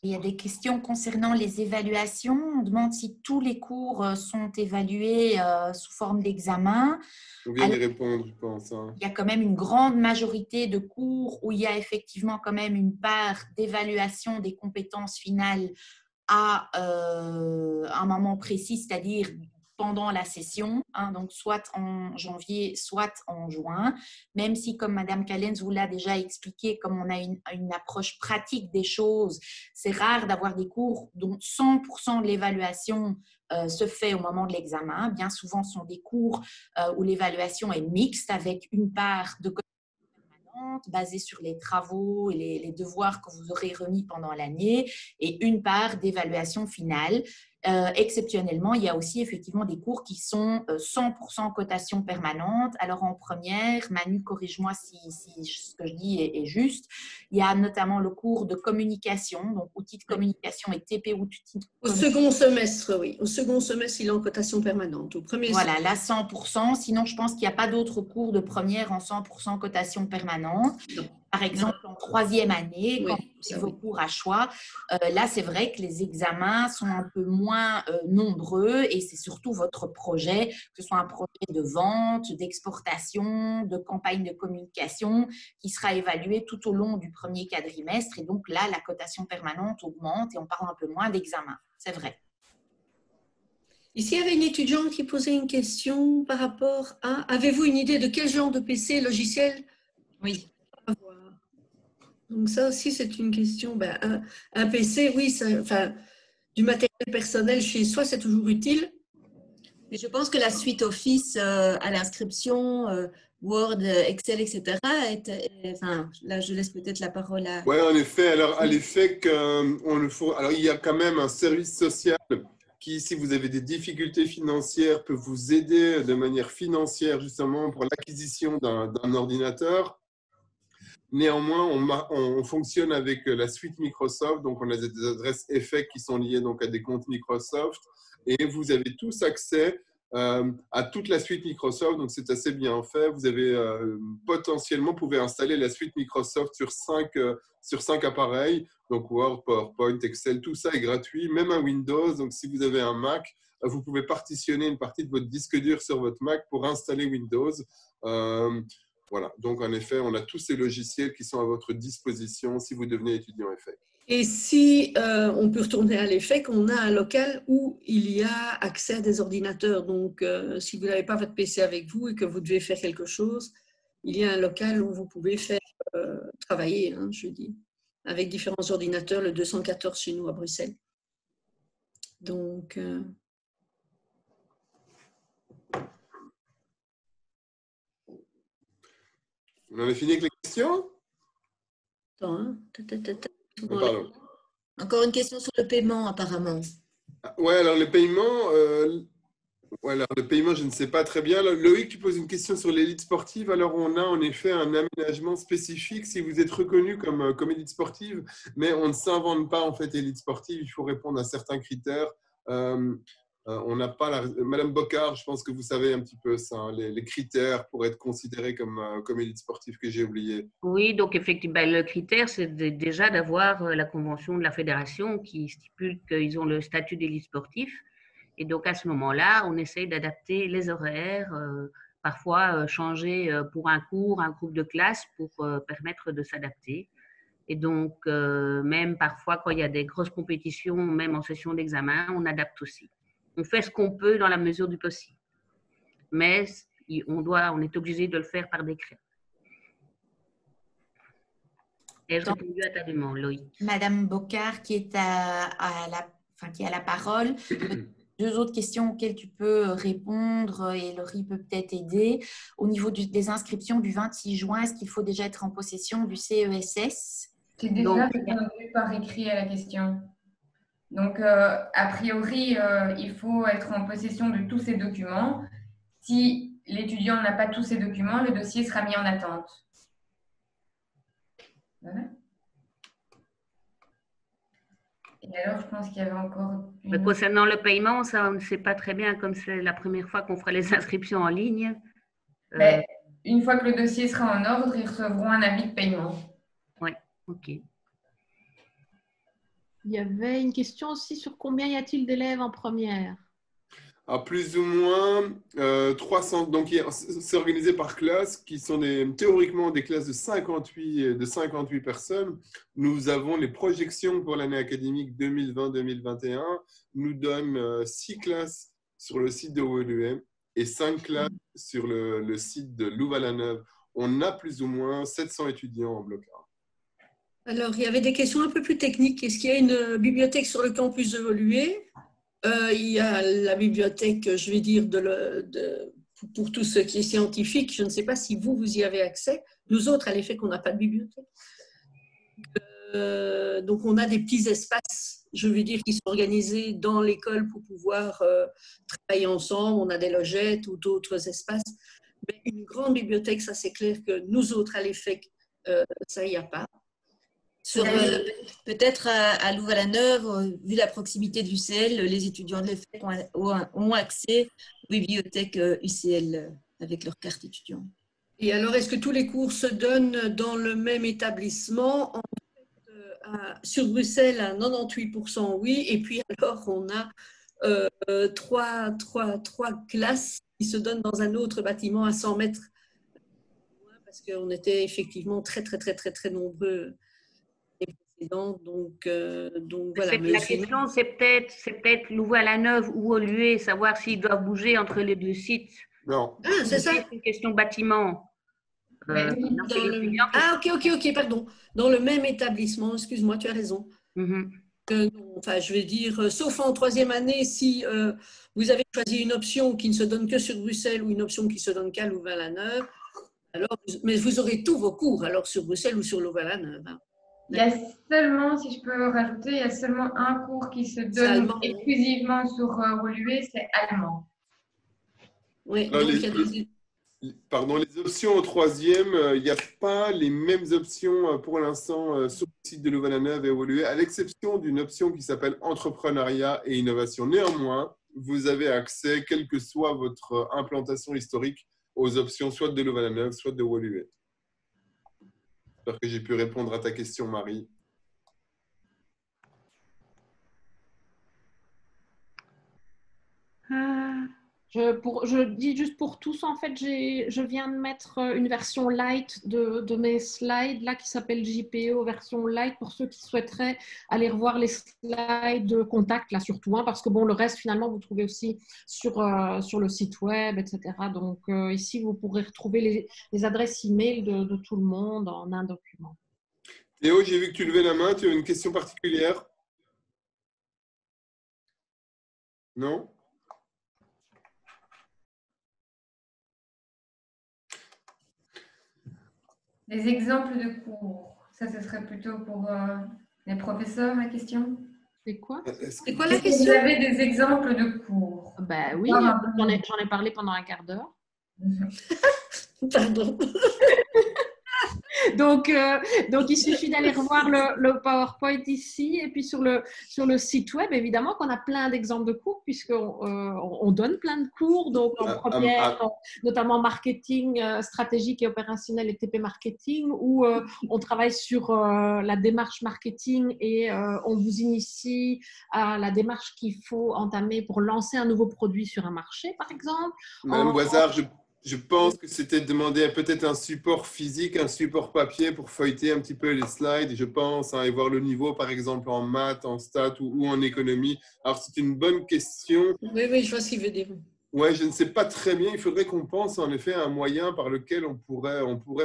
Il y a des questions concernant les évaluations. On demande si tous les cours sont évalués sous forme d'examen. On vient d'y répondre, je pense. Hein. Il y a quand même une grande majorité de cours où il y a effectivement quand même une part d'évaluation des compétences finales à un moment précis, c'est-à-dire pendant la session, hein, donc soit en janvier, soit en juin, même si, comme Madame Callens vous l'a déjà expliqué, comme on a une approche pratique des choses, c'est rare d'avoir des cours dont 100% de l'évaluation se fait au moment de l'examen. Bien souvent, ce sont des cours où l'évaluation est mixte avec une part de basée sur les travaux et les devoirs que vous aurez remis pendant l'année et une part d'évaluation finale. Exceptionnellement, il y a aussi effectivement des cours qui sont 100% cotation permanente. Alors en première, Manu, corrige-moi si ce que je dis est juste, il y a notamment le cours de communication, donc outils de communication et TP outils de Au second semestre, oui. Au second semestre, il est en cotation permanente. Au premier voilà, là 100%. Sinon, je pense qu'il n'y a pas d'autres cours de première en 100% cotation permanente. Non. Par exemple, en troisième année, Oui, quand vous avez vos cours à choix, là, c'est vrai que les examens sont un peu moins nombreux et c'est surtout votre projet, que ce soit un projet de vente, d'exportation, de campagne de communication, qui sera évalué tout au long du premier quadrimestre. Et donc là, la cotation permanente augmente et on parle un peu moins d'examens. C'est vrai. Ici, il y avait une étudiante qui posait une question par rapport à « Avez-vous une idée de quel genre de PC logiciel ?» Oui. Donc ça aussi, c'est une question. Un PC, oui, du matériel personnel chez soi, c'est toujours utile. Mais je pense que la suite Office à l'inscription, Word, Excel, etc. Là, je laisse peut-être la parole à… Oui, en effet. Alors, à l'effet qu'on le faut… Alors, il y a quand même un service social qui, si vous avez des difficultés financières, peut vous aider de manière financière, justement, pour l'acquisition d'un ordinateur. Néanmoins, on fonctionne avec la suite Microsoft, donc on a des adresses EFEC qui sont liées donc à des comptes Microsoft, et vous avez tous accès à toute la suite Microsoft, donc c'est assez bien fait. Vous avez potentiellement, vous pouvez installer la suite Microsoft sur 5 appareils, donc Word, PowerPoint, Excel, tout ça est gratuit, même un Windows. Donc si vous avez un Mac, vous pouvez partitionner une partie de votre disque dur sur votre Mac pour installer Windows. Voilà, donc en effet, on a tous ces logiciels qui sont à votre disposition si vous devenez étudiant EFEC. Et si on peut retourner à l'EFEC, on a un local où il y a accès à des ordinateurs. Donc, si vous n'avez pas votre PC avec vous et que vous devez faire quelque chose, il y a un local où vous pouvez faire travailler, hein, je dis, avec différents ordinateurs, le 214 chez nous à Bruxelles. Donc… On en a fini avec les questions? Attends, hein. Pardon. Encore une question sur le paiement, apparemment. Ouais, alors les paiements, le paiement, je ne sais pas très bien. Loïc, tu poses une question sur l'élite sportive. Alors, on a en effet un aménagement spécifique si vous êtes reconnu comme élite sportive, mais on ne s'invente pas en fait élite sportive. Il faut répondre à certains critères. On n'a pas Madame Bocard, je pense que vous savez un petit peu ça, hein, les critères pour être considéré comme élite sportive que j'ai oublié. Oui, donc effectivement, le critère, c'est déjà d'avoir la convention de la fédération qui stipule qu'ils ont le statut d'élite sportif. Et donc, à ce moment-là, on essaye d'adapter les horaires, parfois changer pour un cours, un groupe de classe pour permettre de s'adapter. Et donc, même parfois, quand il y a des grosses compétitions, même en session d'examen, on adapte aussi. On fait ce qu'on peut dans la mesure du possible. Mais on est obligé de le faire par décret. Ai-je répondu à ta demande, Loïc? Madame Bocard, qui a la parole. Deux autres questions auxquelles tu peux répondre et Laurie peut peut-être aider. Au niveau des inscriptions du 26 juin, est-ce qu'il faut déjà être en possession du CESS? J'ai déjà répondu par écrit à la question. Donc, a priori, il faut être en possession de tous ces documents. Si l'étudiant n'a pas tous ces documents, le dossier sera mis en attente. Voilà. Et alors, je pense qu'il y avait encore… Mais concernant le paiement, ça, on ne sait pas très bien, comme c'est la première fois qu'on fera les inscriptions en ligne. Mais une fois que le dossier sera en ordre, ils recevront un avis de paiement. Oui, ok. Il y avait une question aussi sur combien y a-t-il d'élèves en première? Plus ou moins 300. Donc, c'est organisé par classe, qui sont théoriquement des classes de 58 personnes. Nous avons les projections pour l'année académique 2020-2021. Nous donnent 6 classes sur le site de OLUM et 5 classes sur le site de Louvain-la-Neuve. On a plus ou moins 700 étudiants en bloc A. Alors, il y avait des questions un peu plus techniques. Est-ce qu'il y a une bibliothèque sur le campus de Woluwe? Il y a la bibliothèque, je vais dire, pour tout ce qui est scientifique. Je ne sais pas si vous y avez accès. Nous autres, à l'effet qu'on n'a pas de bibliothèque. Donc, on a des petits espaces, je veux dire, qui sont organisés dans l'école pour pouvoir travailler ensemble. On a des logettes ou d'autres espaces. Mais une grande bibliothèque, ça c'est clair que nous autres, à l'effet, ça, il n'y a pas. Peut-être à Louvain-la-Neuve, vu la proximité de l'UCL, les étudiants de l'EFEC ont accès aux bibliothèques UCL avec leur carte étudiant. Et alors, est-ce que tous les cours se donnent dans le même établissement? En fait, sur Bruxelles, à 98%, oui. Et puis alors, on a trois classes qui se donnent dans un autre bâtiment à 100 mètres. Parce qu'on était effectivement très nombreux. Donc voilà. La question, c'est peut-être Louvain-la-Neuve ou Woluwe, savoir s'ils doivent bouger entre les deux sites. Non. Ah, c'est ça. C'est une question bâtiment. Ok, pardon. Dans le même établissement, excuse-moi, tu as raison. Non, enfin, je vais dire, sauf en troisième année, si vous avez choisi une option qui ne se donne que sur Bruxelles ou une option qui se donne qu'à Louvain-la-Neuve, alors, mais vous aurez tous vos cours alors sur Bruxelles ou sur Louvain-la-Neuve. Hein. Il y a seulement, si je peux rajouter, il y a seulement un cours qui se donne exclusivement sur Woluwe, c'est allemand. Oui, donc il y a des… Pardon, les options au troisième, il n'y a pas les mêmes options pour l'instant sur le site de Louvain-la-Neuve et Woluwe, à l'exception d'une option qui s'appelle entrepreneuriat et innovation. Néanmoins, vous avez accès, quelle que soit votre implantation historique, aux options soit de Louvain-la-Neuve, soit de Woluwe. J'espère que j'ai pu répondre à ta question, Marie. Je dis juste pour tous, en fait, je viens de mettre une version light de mes slides, là, qui s'appelle JPO, version light, pour ceux qui souhaiteraient aller revoir les slides de contact, là, surtout, hein, parce que, bon, le reste, finalement, vous trouvez aussi sur le site web, etc. Donc, ici, vous pourrez retrouver les adresses e-mail de tout le monde en un document. Théo, j'ai vu que tu levais la main. Tu as une question particulière? Non? Les exemples de cours, ça, ce serait plutôt pour Les professeurs, la question? C'est quoi? C'est quoi la Est-ce que vous question? avez des exemples de cours? Ben oui, j'en ai parlé pendant un quart d'heure. Pardon. Donc, il suffit d'aller revoir le PowerPoint ici et puis sur le site web, évidemment qu'on a plein d'exemples de cours puisqu'on on donne plein de cours, donc en première, notamment marketing stratégique et opérationnel et TP marketing, où on travaille sur la démarche marketing et on vous initie à la démarche qu'il faut entamer pour lancer un nouveau produit sur un marché, par exemple. Madame Boisard, je pense que c'était de demander peut-être un support physique, un support papier pour feuilleter un petit peu les slides, je pense, et voir le niveau, par exemple, en maths, en stats ou en économie. Alors, c'est une bonne question. Oui, je vois ce qu'il veut dire. Oui, je ne sais pas très bien. Il faudrait qu'on pense, en effet, à un moyen par lequel on pourrait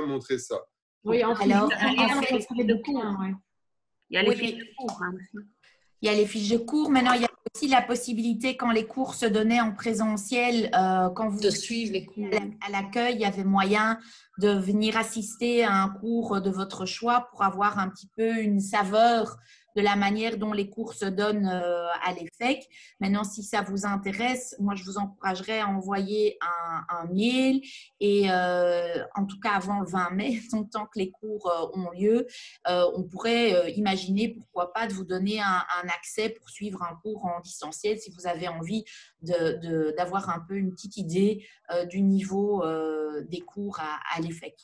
montrer ça. Oui, alors, il y a les fiches de cours aussi. Il y a les fiches de cours. Maintenant, il y a aussi la possibilité, quand les cours se donnaient en présentiel, quand vous de suivre les cours à l'accueil, il y avait moyen de venir assister à un cours de votre choix pour avoir un petit peu une saveur de la manière dont les cours se donnent à l'EFEC. Maintenant, si ça vous intéresse, moi, je vous encouragerais à envoyer un mail et en tout cas avant le 20 mai, donc tant que les cours ont lieu, on pourrait imaginer, pourquoi pas, de vous donner un accès pour suivre un cours en distanciel si vous avez envie d'avoir un peu une petite idée du niveau des cours à l'EFEC.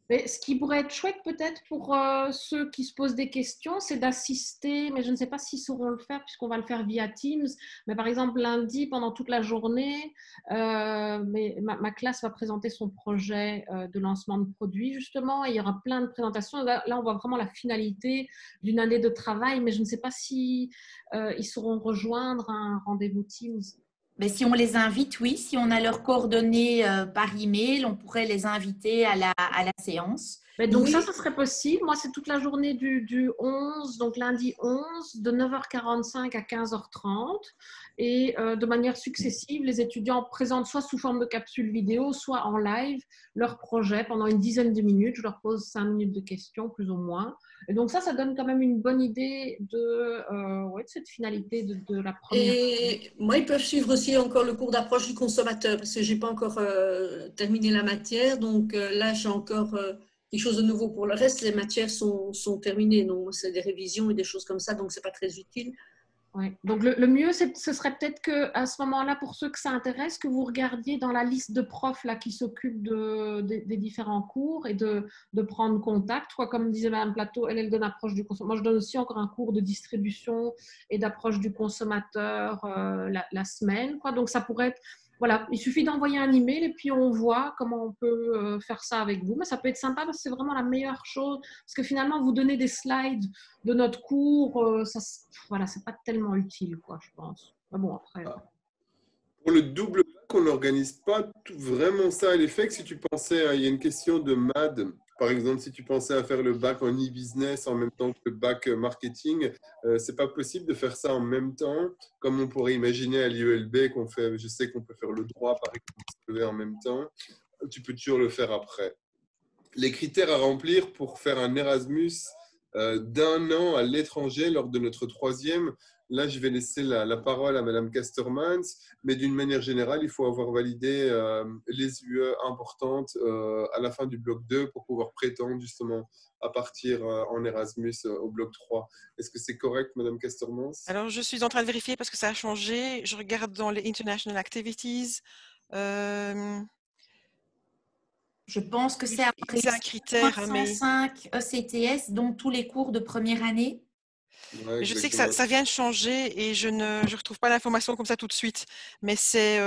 Mais ce qui pourrait être chouette peut-être pour ceux qui se posent des questions, c'est d'assister, mais je ne sais pas s'ils sauront le faire puisqu'on va le faire via Teams. Mais par exemple, lundi, pendant toute la journée, ma classe va présenter son projet de lancement de produit justement. Et il y aura plein de présentations. Là, on voit vraiment la finalité d'une année de travail, mais je ne sais pas si ils sauront rejoindre un rendez-vous Teams. Mais si on les invite, oui. Si on a leurs coordonnées par email, on pourrait les inviter à la séance. Mais donc ça serait possible. Moi, c'est toute la journée du 11, donc lundi 11, de 9h45 à 15h30. Et de manière successive, les étudiants présentent soit sous forme de capsule vidéo, soit en live leur projet pendant une dizaine de minutes. Je leur pose 5 minutes de questions, plus ou moins. Et donc ça donne quand même une bonne idée de cette finalité de la première. Et moi, ils peuvent suivre aussi encore le cours d'approche du consommateur parce que je n'ai pas encore terminé la matière. Donc là, j'ai encore quelque chose de nouveau. Pour le reste, les matières sont terminées. Donc, c'est des révisions et des choses comme ça. Donc, ce n'est pas très utile. Oui. Donc, le mieux, ce serait peut-être qu'à ce moment-là, pour ceux que ça intéresse, que vous regardiez dans la liste de profs là, qui s'occupent des différents cours et de prendre contact. Comme disait Mme Plateau, elle donne approche du consommateur. Moi, je donne aussi encore un cours de distribution et d'approche du consommateur la semaine. Donc, ça pourrait être… Voilà, il suffit d'envoyer un email et puis on voit comment on peut faire ça avec vous. Mais ça peut être sympa parce que c'est vraiment la meilleure chose. Parce que finalement, vous donnez des slides de notre cours, c'est pas tellement utile, je pense. Mais bon, après… Pour le double bac, on n'organise pas vraiment ça à l'EFEC. Si tu pensais, il y a une question de MAD. Par exemple, si tu pensais à faire le bac en e-business en même temps que le bac marketing, c'est pas possible de faire ça en même temps, comme on pourrait imaginer à l'IELB qu'on fait. Je sais qu'on peut faire le droit par exemple en même temps. Tu peux toujours le faire après. Les critères à remplir pour faire un Erasmus d'1 an à l'étranger lors de notre 3e. Là, je vais laisser la parole à Mme Castermans, mais d'une manière générale, il faut avoir validé les UE importantes à la fin du bloc 2 pour pouvoir prétendre justement à partir en Erasmus au bloc 3. Est-ce que c'est correct, Mme Castermans? Alors, je suis en train de vérifier parce que ça a changé. Je regarde dans les International Activities. Je pense que c'est après un critère, 5 ECTS, donc tous les cours de première année. Ouais, je sais que ça vient de changer et je ne retrouve pas l'information comme ça tout de suite, mais c'est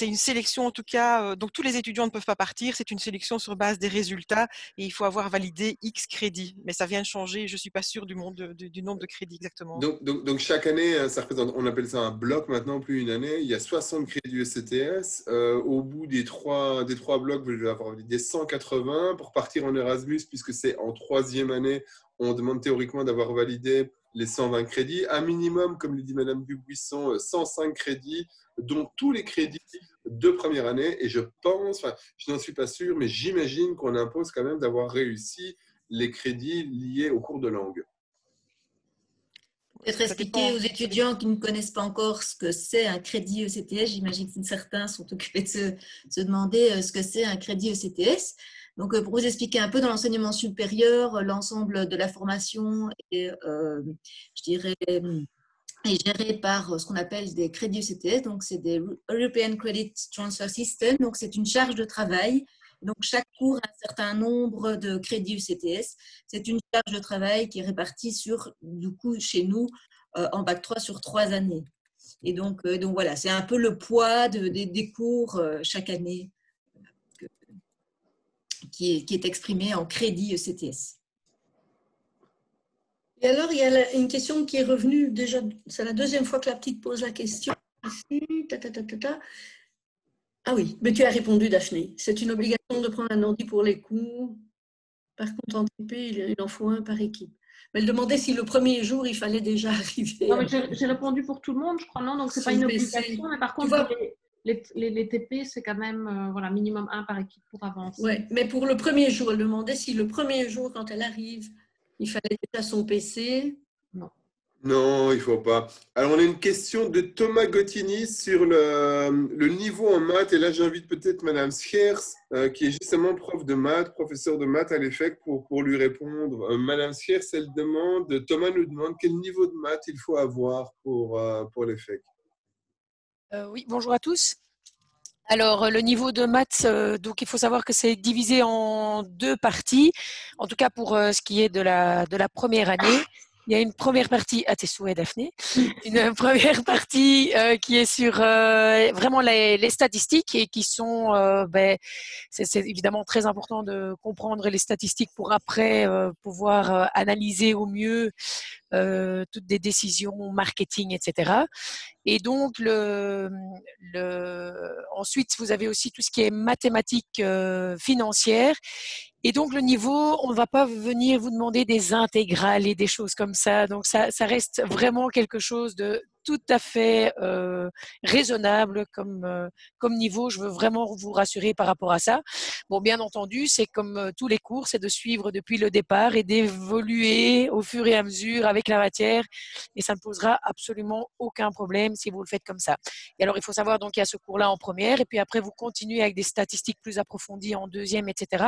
une sélection en tout cas, donc tous les étudiants ne peuvent pas partir, c'est une sélection sur base des résultats et il faut avoir validé X crédits, mais ça vient de changer, je ne suis pas sûre du nombre de crédits exactement. Donc chaque année, ça représente, on appelle ça un bloc maintenant, plus une année, il y a 60 crédits ECTS, au bout des trois blocs, vous devez avoir validé 180 pour partir en Erasmus, puisque c'est en 3e année, on demande théoriquement d'avoir validé les 120 crédits, un minimum, comme le dit Mme Dubuisson, 105 crédits, dont tous les crédits de première année. Et je pense, je n'en suis pas sûr, mais j'imagine qu'on impose quand même d'avoir réussi les crédits liés aux cours de langue. Peut-être expliquer aux étudiants qui ne connaissent pas encore ce que c'est un crédit ECTS. J'imagine que certains sont occupés de se demander ce que c'est un crédit ECTS. Donc, pour vous expliquer un peu, dans l'enseignement supérieur, l'ensemble de la formation est, je dirais, est géré par ce qu'on appelle des crédits ECTS. Donc, c'est des European Credit Transfer System. Donc, c'est une charge de travail. Donc, chaque cours a un certain nombre de crédits ECTS. C'est une charge de travail qui est répartie sur, du coup, chez nous, en bac 3 sur 3 années. Et donc voilà, c'est un peu le poids des cours chaque année qui est exprimé en crédit ECTS. Et alors, il y a une question qui est revenue déjà, c'est la deuxième fois que la petite pose la question. Ah oui, mais tu as répondu, Daphné. C'est une obligation de prendre un ordi pour les cours. Par contre, en TP, il en faut un par équipe. Mais elle demandait si le premier jour, il fallait déjà arriver. Non, mais j'ai répondu pour tout le monde, je crois, non. Donc, ce n'est pas une obligation. Mais par contre, les TP, c'est quand même voilà, minimum 1 par équipe pour avancer. Oui, mais pour le premier jour, elle demandait si le premier jour, quand elle arrive, il fallait déjà son PC. Non. Non, il ne faut pas. Alors, on a une question de Thomas Gottini sur le niveau en maths. Et là, j'invite peut-être Madame Schiers, qui est justement prof de maths, professeur de maths à l'EFEC, pour lui répondre. Madame Schiers, Thomas nous demande quel niveau de maths il faut avoir pour l'EFEC. Oui, bonjour à tous. Alors, le niveau de maths, donc il faut savoir que c'est divisé en 2 parties, en tout cas pour ce qui est de la première année. Il y a une première partie, à tes souhaits Daphné, une première partie qui est sur vraiment les statistiques et qui sont, c'est évidemment très important de comprendre les statistiques pour après pouvoir analyser au mieux toutes des décisions marketing, etc. Et donc, ensuite, vous avez aussi tout ce qui est mathématiques financières. Et donc, le niveau, on ne va pas venir vous demander des intégrales et des choses comme ça. Donc, ça reste vraiment quelque chose de tout à fait raisonnable comme niveau. Je veux vraiment vous rassurer par rapport à ça. Bon, bien entendu, c'est comme tous les cours, c'est de suivre depuis le départ et d'évoluer au fur et à mesure avec la matière. Et ça ne posera absolument aucun problème si vous le faites comme ça. Et alors, il faut savoir donc qu'il y a ce cours-là en première et puis après, vous continuez avec des statistiques plus approfondies en deuxième, etc.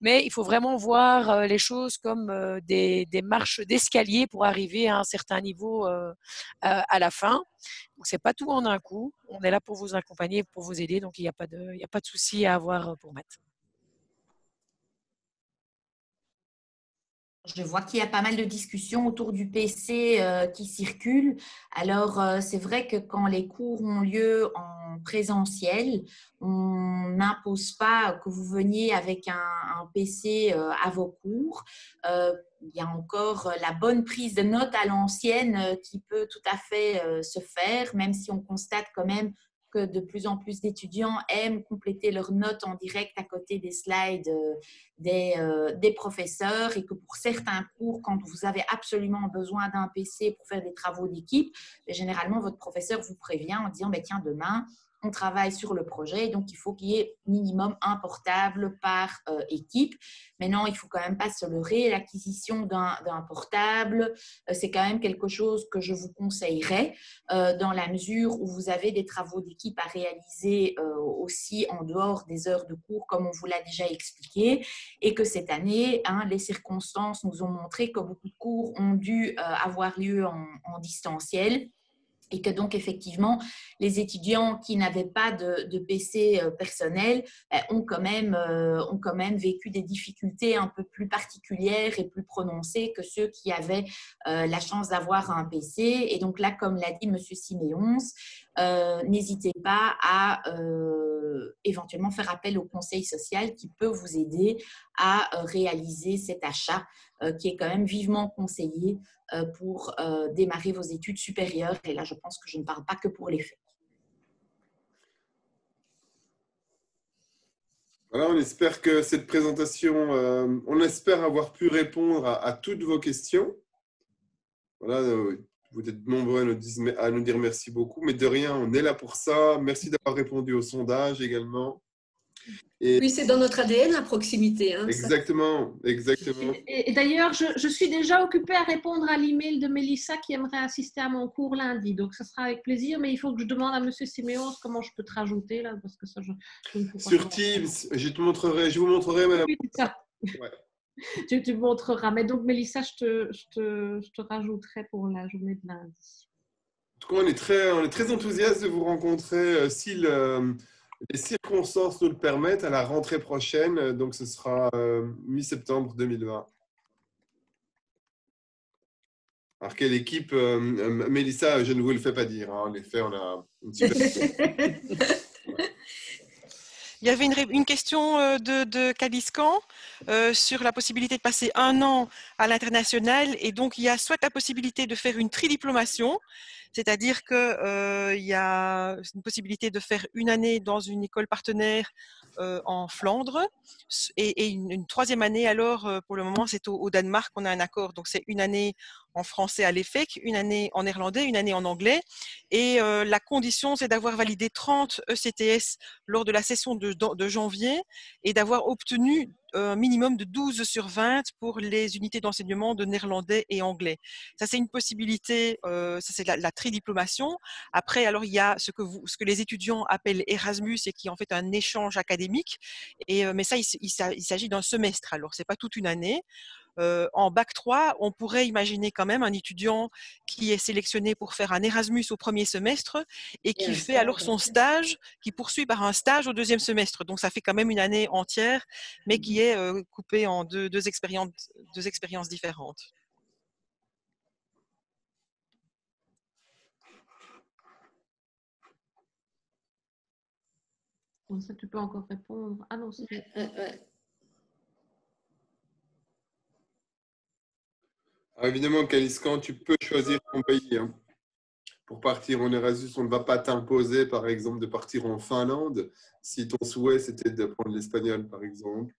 Mais il faut vraiment voir les choses comme des marches d'escalier pour arriver à un certain niveau à la fin. Donc, ce n'est pas tout en un coup. On est là pour vous accompagner, pour vous aider. Donc, il n'y a pas de souci à avoir pour maths. Je vois qu'il y a pas mal de discussions autour du PC qui circulent. Alors, c'est vrai que quand les cours ont lieu en présentiel, on n'impose pas que vous veniez avec un PC à vos cours. Il y a encore la bonne prise de notes à l'ancienne qui peut tout à fait se faire, même si on constate quand même que de plus en plus d'étudiants aiment compléter leurs notes en direct à côté des slides des professeurs et que pour certains cours, quand vous avez absolument besoin d'un PC pour faire des travaux d'équipe, généralement, votre professeur vous prévient en disant « Tiens, demain, on travaille sur le projet, donc il faut qu'il y ait minimum un portable par équipe. » Maintenant, il ne faut quand même pas se leurrer. L'acquisition d'un portable, c'est quand même quelque chose que je vous conseillerais dans la mesure où vous avez des travaux d'équipe à réaliser aussi en dehors des heures de cours, comme on vous l'a déjà expliqué, et que cette année, les circonstances nous ont montré que beaucoup de cours ont dû avoir lieu en distanciel. Et que donc, effectivement, les étudiants qui n'avaient pas de PC personnel ont quand même vécu des difficultés un peu plus particulières et plus prononcées que ceux qui avaient la chance d'avoir un PC. Et donc là, comme l'a dit M. Siméons, n'hésitez pas à éventuellement faire appel au conseil social qui peut vous aider à réaliser cet achat qui est quand même vivement conseillé pour démarrer vos études supérieures. Et là, je pense que je ne parle pas que pour les faits. Voilà, on espère que cette présentation, on espère avoir pu répondre à toutes vos questions. Voilà, vous êtes nombreux à nous dire merci beaucoup, mais de rien, on est là pour ça. Merci d'avoir répondu au sondage également. Oui, c'est dans notre ADN, la proximité. Hein, exactement, exactement. Et d'ailleurs, je suis déjà occupée à répondre à l'email de Mélissa qui aimerait assister à mon cours lundi. Donc, ça sera avec plaisir, mais il faut que je demande à M. Siméon comment je peux te rajouter, là, parce que ça, je ne peux pas. Sur Teams, je vous montrerai, madame. Oui, c'est ça. Ouais. Tu me montreras. Mais donc, Mélissa, je te rajouterai pour la journée de lundi. En tout cas, on est très enthousiaste de vous rencontrer si les circonstances nous le permettent à la rentrée prochaine. Donc, ce sera mi-septembre 2020. Alors, quelle équipe Mélissa, je ne vous le fais pas dire. Hein. En effet, on a une super... Il y avait une question de Kaliskan sur la possibilité de passer 1 an à l'international. Et donc, il y a soit la possibilité de faire une tridiplomation, c'est-à-dire qu'il y a une possibilité de faire 1 année dans une école partenaire en Flandre et une 3e année, alors, pour le moment, c'est au Danemark qu'on a un accord. Donc, c'est 1 année en français à l'EFEC, 1 année en néerlandais, 1 année en anglais. Et la condition, c'est d'avoir validé 30 ECTS lors de la session de janvier et d'avoir obtenu un minimum de 12 sur 20 pour les unités d'enseignement de néerlandais et anglais. Ça, c'est une possibilité, ça c'est la tridiplomation. Après, alors, il y a ce que les étudiants appellent Erasmus et qui est en fait un échange académique. Mais ça, il s'agit d'un semestre, alors c'est pas toute une année. En bac 3, on pourrait imaginer quand même un étudiant qui est sélectionné pour faire un Erasmus au 1er semestre et qui fait alors son stage, qui poursuit par un stage au 2e semestre. Donc, ça fait quand même 1 année entière, mais qui est coupée en deux expériences différentes. Bon, ça, tu peux encore répondre. Ah non, c'est... Alors évidemment, Kaliskan, tu peux choisir ton pays. Hein. Pour partir en Erasmus, on ne va pas t'imposer, par exemple, de partir en Finlande si ton souhait, c'était d'apprendre l'espagnol, par exemple.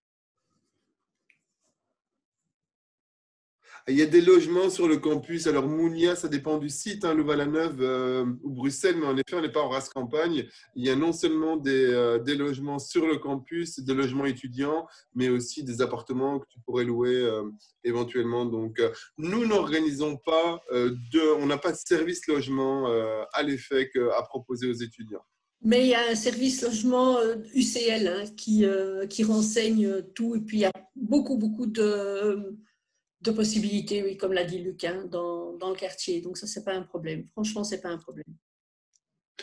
Il y a des logements sur le campus. Alors, Mounia, ça dépend du site, hein, Louvain-la-Neuve ou Bruxelles, mais en effet, on n'est pas en race campagne. Il y a non seulement des logements sur le campus, des logements étudiants, mais aussi des appartements que tu pourrais louer éventuellement. Donc, nous n'organisons pas, on n'a pas de service logement à l'EFEC à proposer aux étudiants. Mais il y a un service logement UCL hein, qui renseigne tout. Et puis, il y a beaucoup de possibilités, oui, comme l'a dit Luc, hein, dans le quartier. Donc, ça, ce n'est pas un problème. Franchement, ce n'est pas un problème.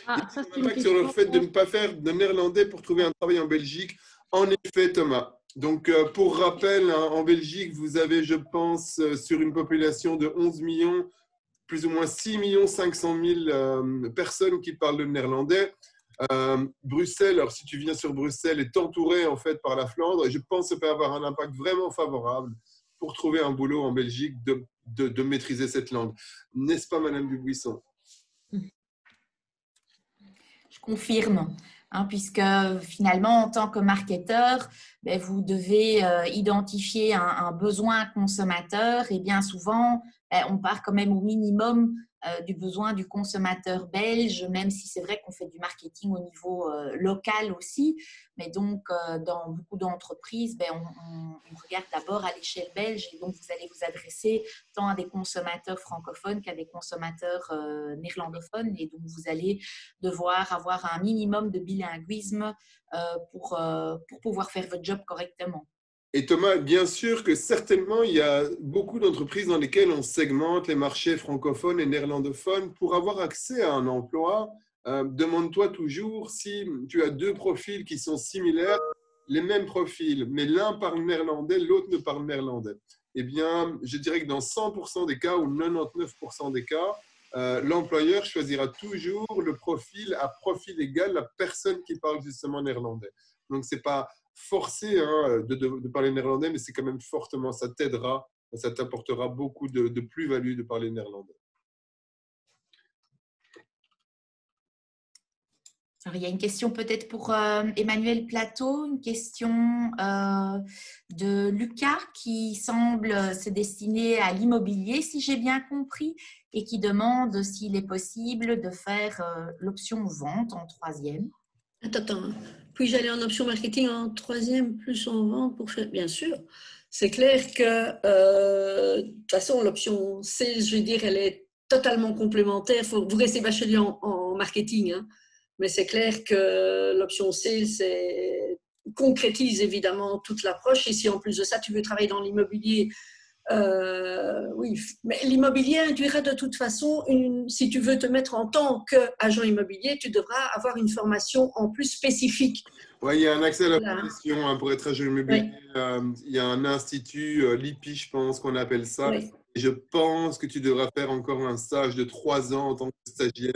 Ah, ça, c'est une question sur le fait de ne pas faire de néerlandais pour trouver un travail en Belgique. En effet, Thomas. Donc, pour rappel, hein, en Belgique, vous avez, je pense, sur une population de 11 millions, plus ou moins 6 500 000 personnes qui parlent le néerlandais. Bruxelles, alors si tu viens sur Bruxelles, est entouré en fait par la Flandre. Et je pense que ça peut avoir un impact vraiment favorable pour trouver un boulot en Belgique, de maîtriser cette langue. N'est-ce pas, Madame Dubuisson? Je confirme, hein, puisque finalement, en tant que marketeur, vous devez identifier un besoin consommateur et bien souvent, on part quand même au minimum du besoin du consommateur belge, même si c'est vrai qu'on fait du marketing au niveau local aussi. Mais donc, dans beaucoup d'entreprises, on regarde d'abord à l'échelle belge et donc vous allez vous adresser tant à des consommateurs francophones qu'à des consommateurs néerlandophones et donc vous allez devoir avoir un minimum de bilinguisme pour pouvoir faire votre job correctement. Et Thomas, bien sûr que certainement, il y a beaucoup d'entreprises dans lesquelles on segmente les marchés francophones et néerlandophones. Pour avoir accès à un emploi, demande-toi toujours si tu as 2 profils qui sont similaires, les mêmes profils, mais l'un parle néerlandais, l'autre ne parle néerlandais. Eh bien, je dirais que dans 100% des cas ou 99% des cas, l'employeur choisira toujours le profil à profil égal, la personne qui parle justement néerlandais. Donc, ce n'est pas forcé hein, de parler néerlandais, mais c'est quand même fortement, ça t'aidera, ça t'apportera beaucoup de plus-value de parler néerlandais. Alors, il y a une question peut-être pour Emmanuel Plateau, une question de Lucas qui semble se destiner à l'immobilier, si j'ai bien compris, et qui demande s'il est possible de faire l'option vente en 3e. Attends. puis j'allais en option marketing en troisième, plus en vente pour faire, bien sûr. C'est clair que, de toute façon, l'option sales, je veux dire, elle est totalement complémentaire. Vous restez bachelier en marketing, hein, mais c'est clair que l'option sales concrétise évidemment toute l'approche. Et si en plus de ça, tu veux travailler dans l'immobilier, oui, mais l'immobilier induira de toute façon, si tu veux te mettre en tant qu'agent immobilier, tu devras avoir une formation en plus spécifique. Oui, il y a un accès à la Voilà. formation hein, pour être agent immobilier. Oui. Il y a un institut, l'IPI, je pense qu'on appelle ça. Oui. Et je pense que tu devras faire encore un stage de 3 ans en tant que stagiaire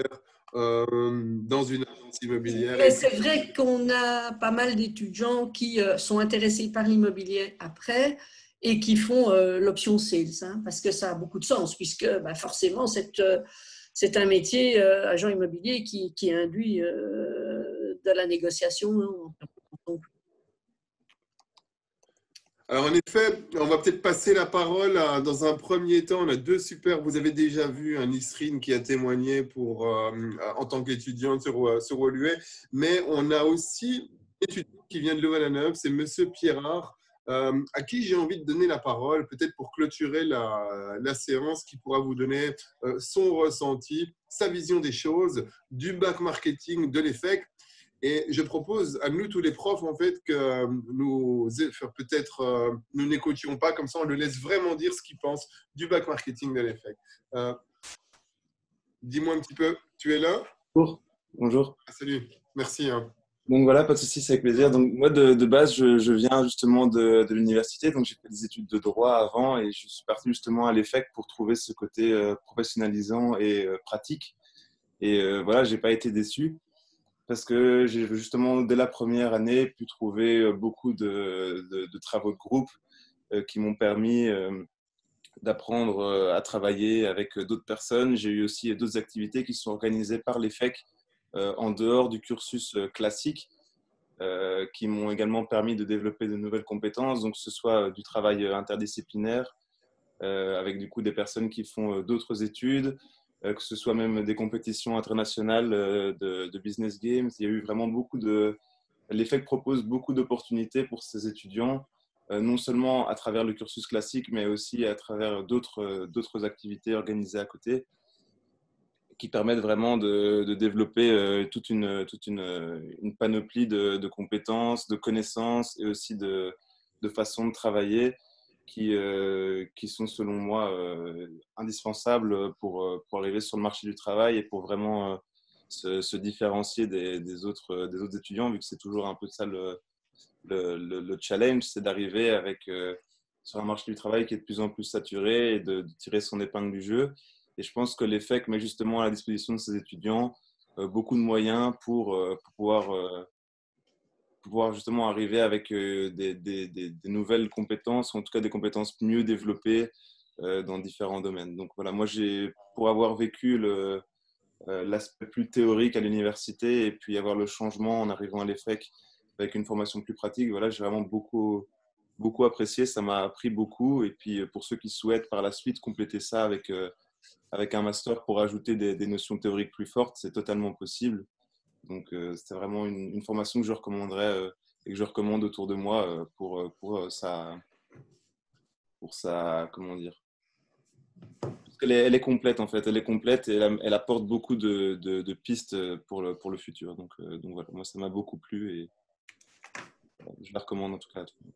dans une agence immobilière. Mais c'est vrai qu'on a pas mal d'étudiants qui sont intéressés par l'immobilier après et qui font l'option sales, hein, parce que ça a beaucoup de sens, puisque forcément, c'est un métier, agent immobilier, qui induit de la négociation. Alors, en effet, on va peut-être passer la parole dans un premier temps. On a deux super. Vous avez déjà vu un Nisrine qui a témoigné en tant qu'étudiante sur Woluwe, mais on a aussi un étudiant qui vient de Louvain-la-Neuve, c'est Monsieur Pierrard, à qui j'ai envie de donner la parole, peut-être pour clôturer la séance, qui pourra vous donner son ressenti, sa vision des choses, du bac marketing, de l'EFEC. Et je propose à nous, tous les profs, en fait, que nous n'écoutions pas, comme ça on le laisse vraiment dire ce qu'il pense du bac marketing de l'EFEC. Dis-moi un petit peu, tu es là? Bonjour. Ah, salut, merci. Hein. Donc voilà, pas de souci, c'est avec plaisir. Donc moi, de base, je viens justement de l'université, donc j'ai fait des études de droit avant et je suis parti justement à l'EFEC pour trouver ce côté professionnalisant et pratique. Et voilà, j'ai pas été déçu. Parce que j'ai justement, dès la première année, pu trouver beaucoup de travaux de groupe qui m'ont permis d'apprendre à travailler avec d'autres personnes. J'ai eu aussi d'autres activités qui sont organisées par l'EFEC en dehors du cursus classique, qui m'ont également permis de développer de nouvelles compétences, donc que ce soit du travail interdisciplinaire, avec du coup des personnes qui font d'autres études, que ce soit même des compétitions internationales de business games. Il y a eu vraiment l'EFEC propose beaucoup d'opportunités pour ces étudiants, non seulement à travers le cursus classique, mais aussi à travers d'autres activités organisées à côté, qui permettent vraiment de développer toute une panoplie de compétences, de connaissances et aussi de façons de travailler qui sont selon moi indispensables pour arriver sur le marché du travail et pour vraiment se différencier des autres étudiants, vu que c'est toujours un peu ça le challenge, c'est d'arriver sur un marché du travail qui est de plus en plus saturé et de tirer son épingle du jeu. Et je pense que l'EFEC met justement à la disposition de ces étudiants beaucoup de moyens pour pouvoir justement arriver avec des nouvelles compétences, en tout cas des compétences mieux développées dans différents domaines. Donc voilà, moi, pour avoir vécu l'aspect plus théorique à l'université et puis avoir le changement en arrivant à l'EFEC avec une formation plus pratique, voilà, j'ai vraiment beaucoup apprécié, ça m'a appris beaucoup. Et puis pour ceux qui souhaitent par la suite compléter ça avec un master pour ajouter des notions théoriques plus fortes, c'est totalement possible. Donc, c'était vraiment une formation que je recommanderais et que je recommande autour de moi pour sa, comment dire, parce elle est complète en fait, elle est complète et elle apporte beaucoup de pistes pour le futur. Donc voilà, moi ça m'a beaucoup plu et je la recommande en tout cas à tout le monde.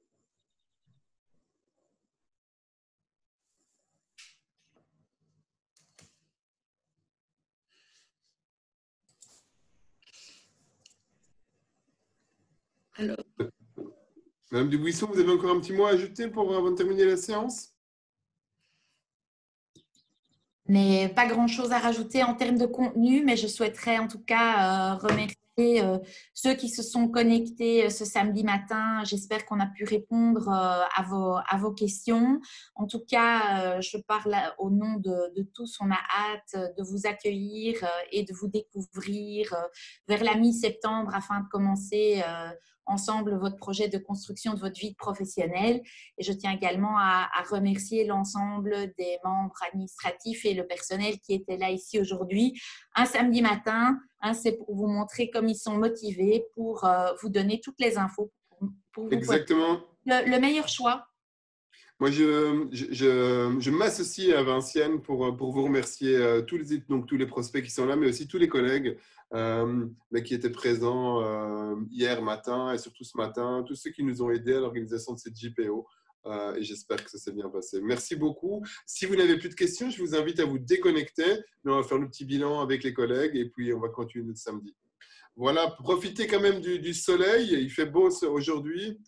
Alors. Madame Dubuisson, vous avez encore un petit mot à ajouter avant de terminer la séance? Mais pas grand-chose à rajouter en termes de contenu, mais je souhaiterais en tout cas remercier ceux qui se sont connectés ce samedi matin. J'espère qu'on a pu répondre à vos questions. En tout cas, je parle au nom de tous. On a hâte de vous accueillir et de vous découvrir vers la mi-septembre afin de commencer ensemble votre projet de construction de votre vie professionnelle. Et je tiens également à remercier l'ensemble des membres administratifs et le personnel qui étaient là ici aujourd'hui. Un samedi matin, c'est pour vous montrer comme ils sont motivés, pour vous donner toutes les infos pour vous Exactement. Le meilleur choix. Moi, je m'associe à Vinciane pour vous remercier tous les prospects qui sont là, mais aussi tous les collègues qui étaient présents hier matin et surtout ce matin, tous ceux qui nous ont aidés à l'organisation de cette JPO. Et j'espère que ça s'est bien passé. Merci beaucoup. Si vous n'avez plus de questions, je vous invite à vous déconnecter. Nous, on va faire le petit bilan avec les collègues et puis on va continuer notre samedi. Voilà, profitez quand même du soleil. Il fait beau aujourd'hui.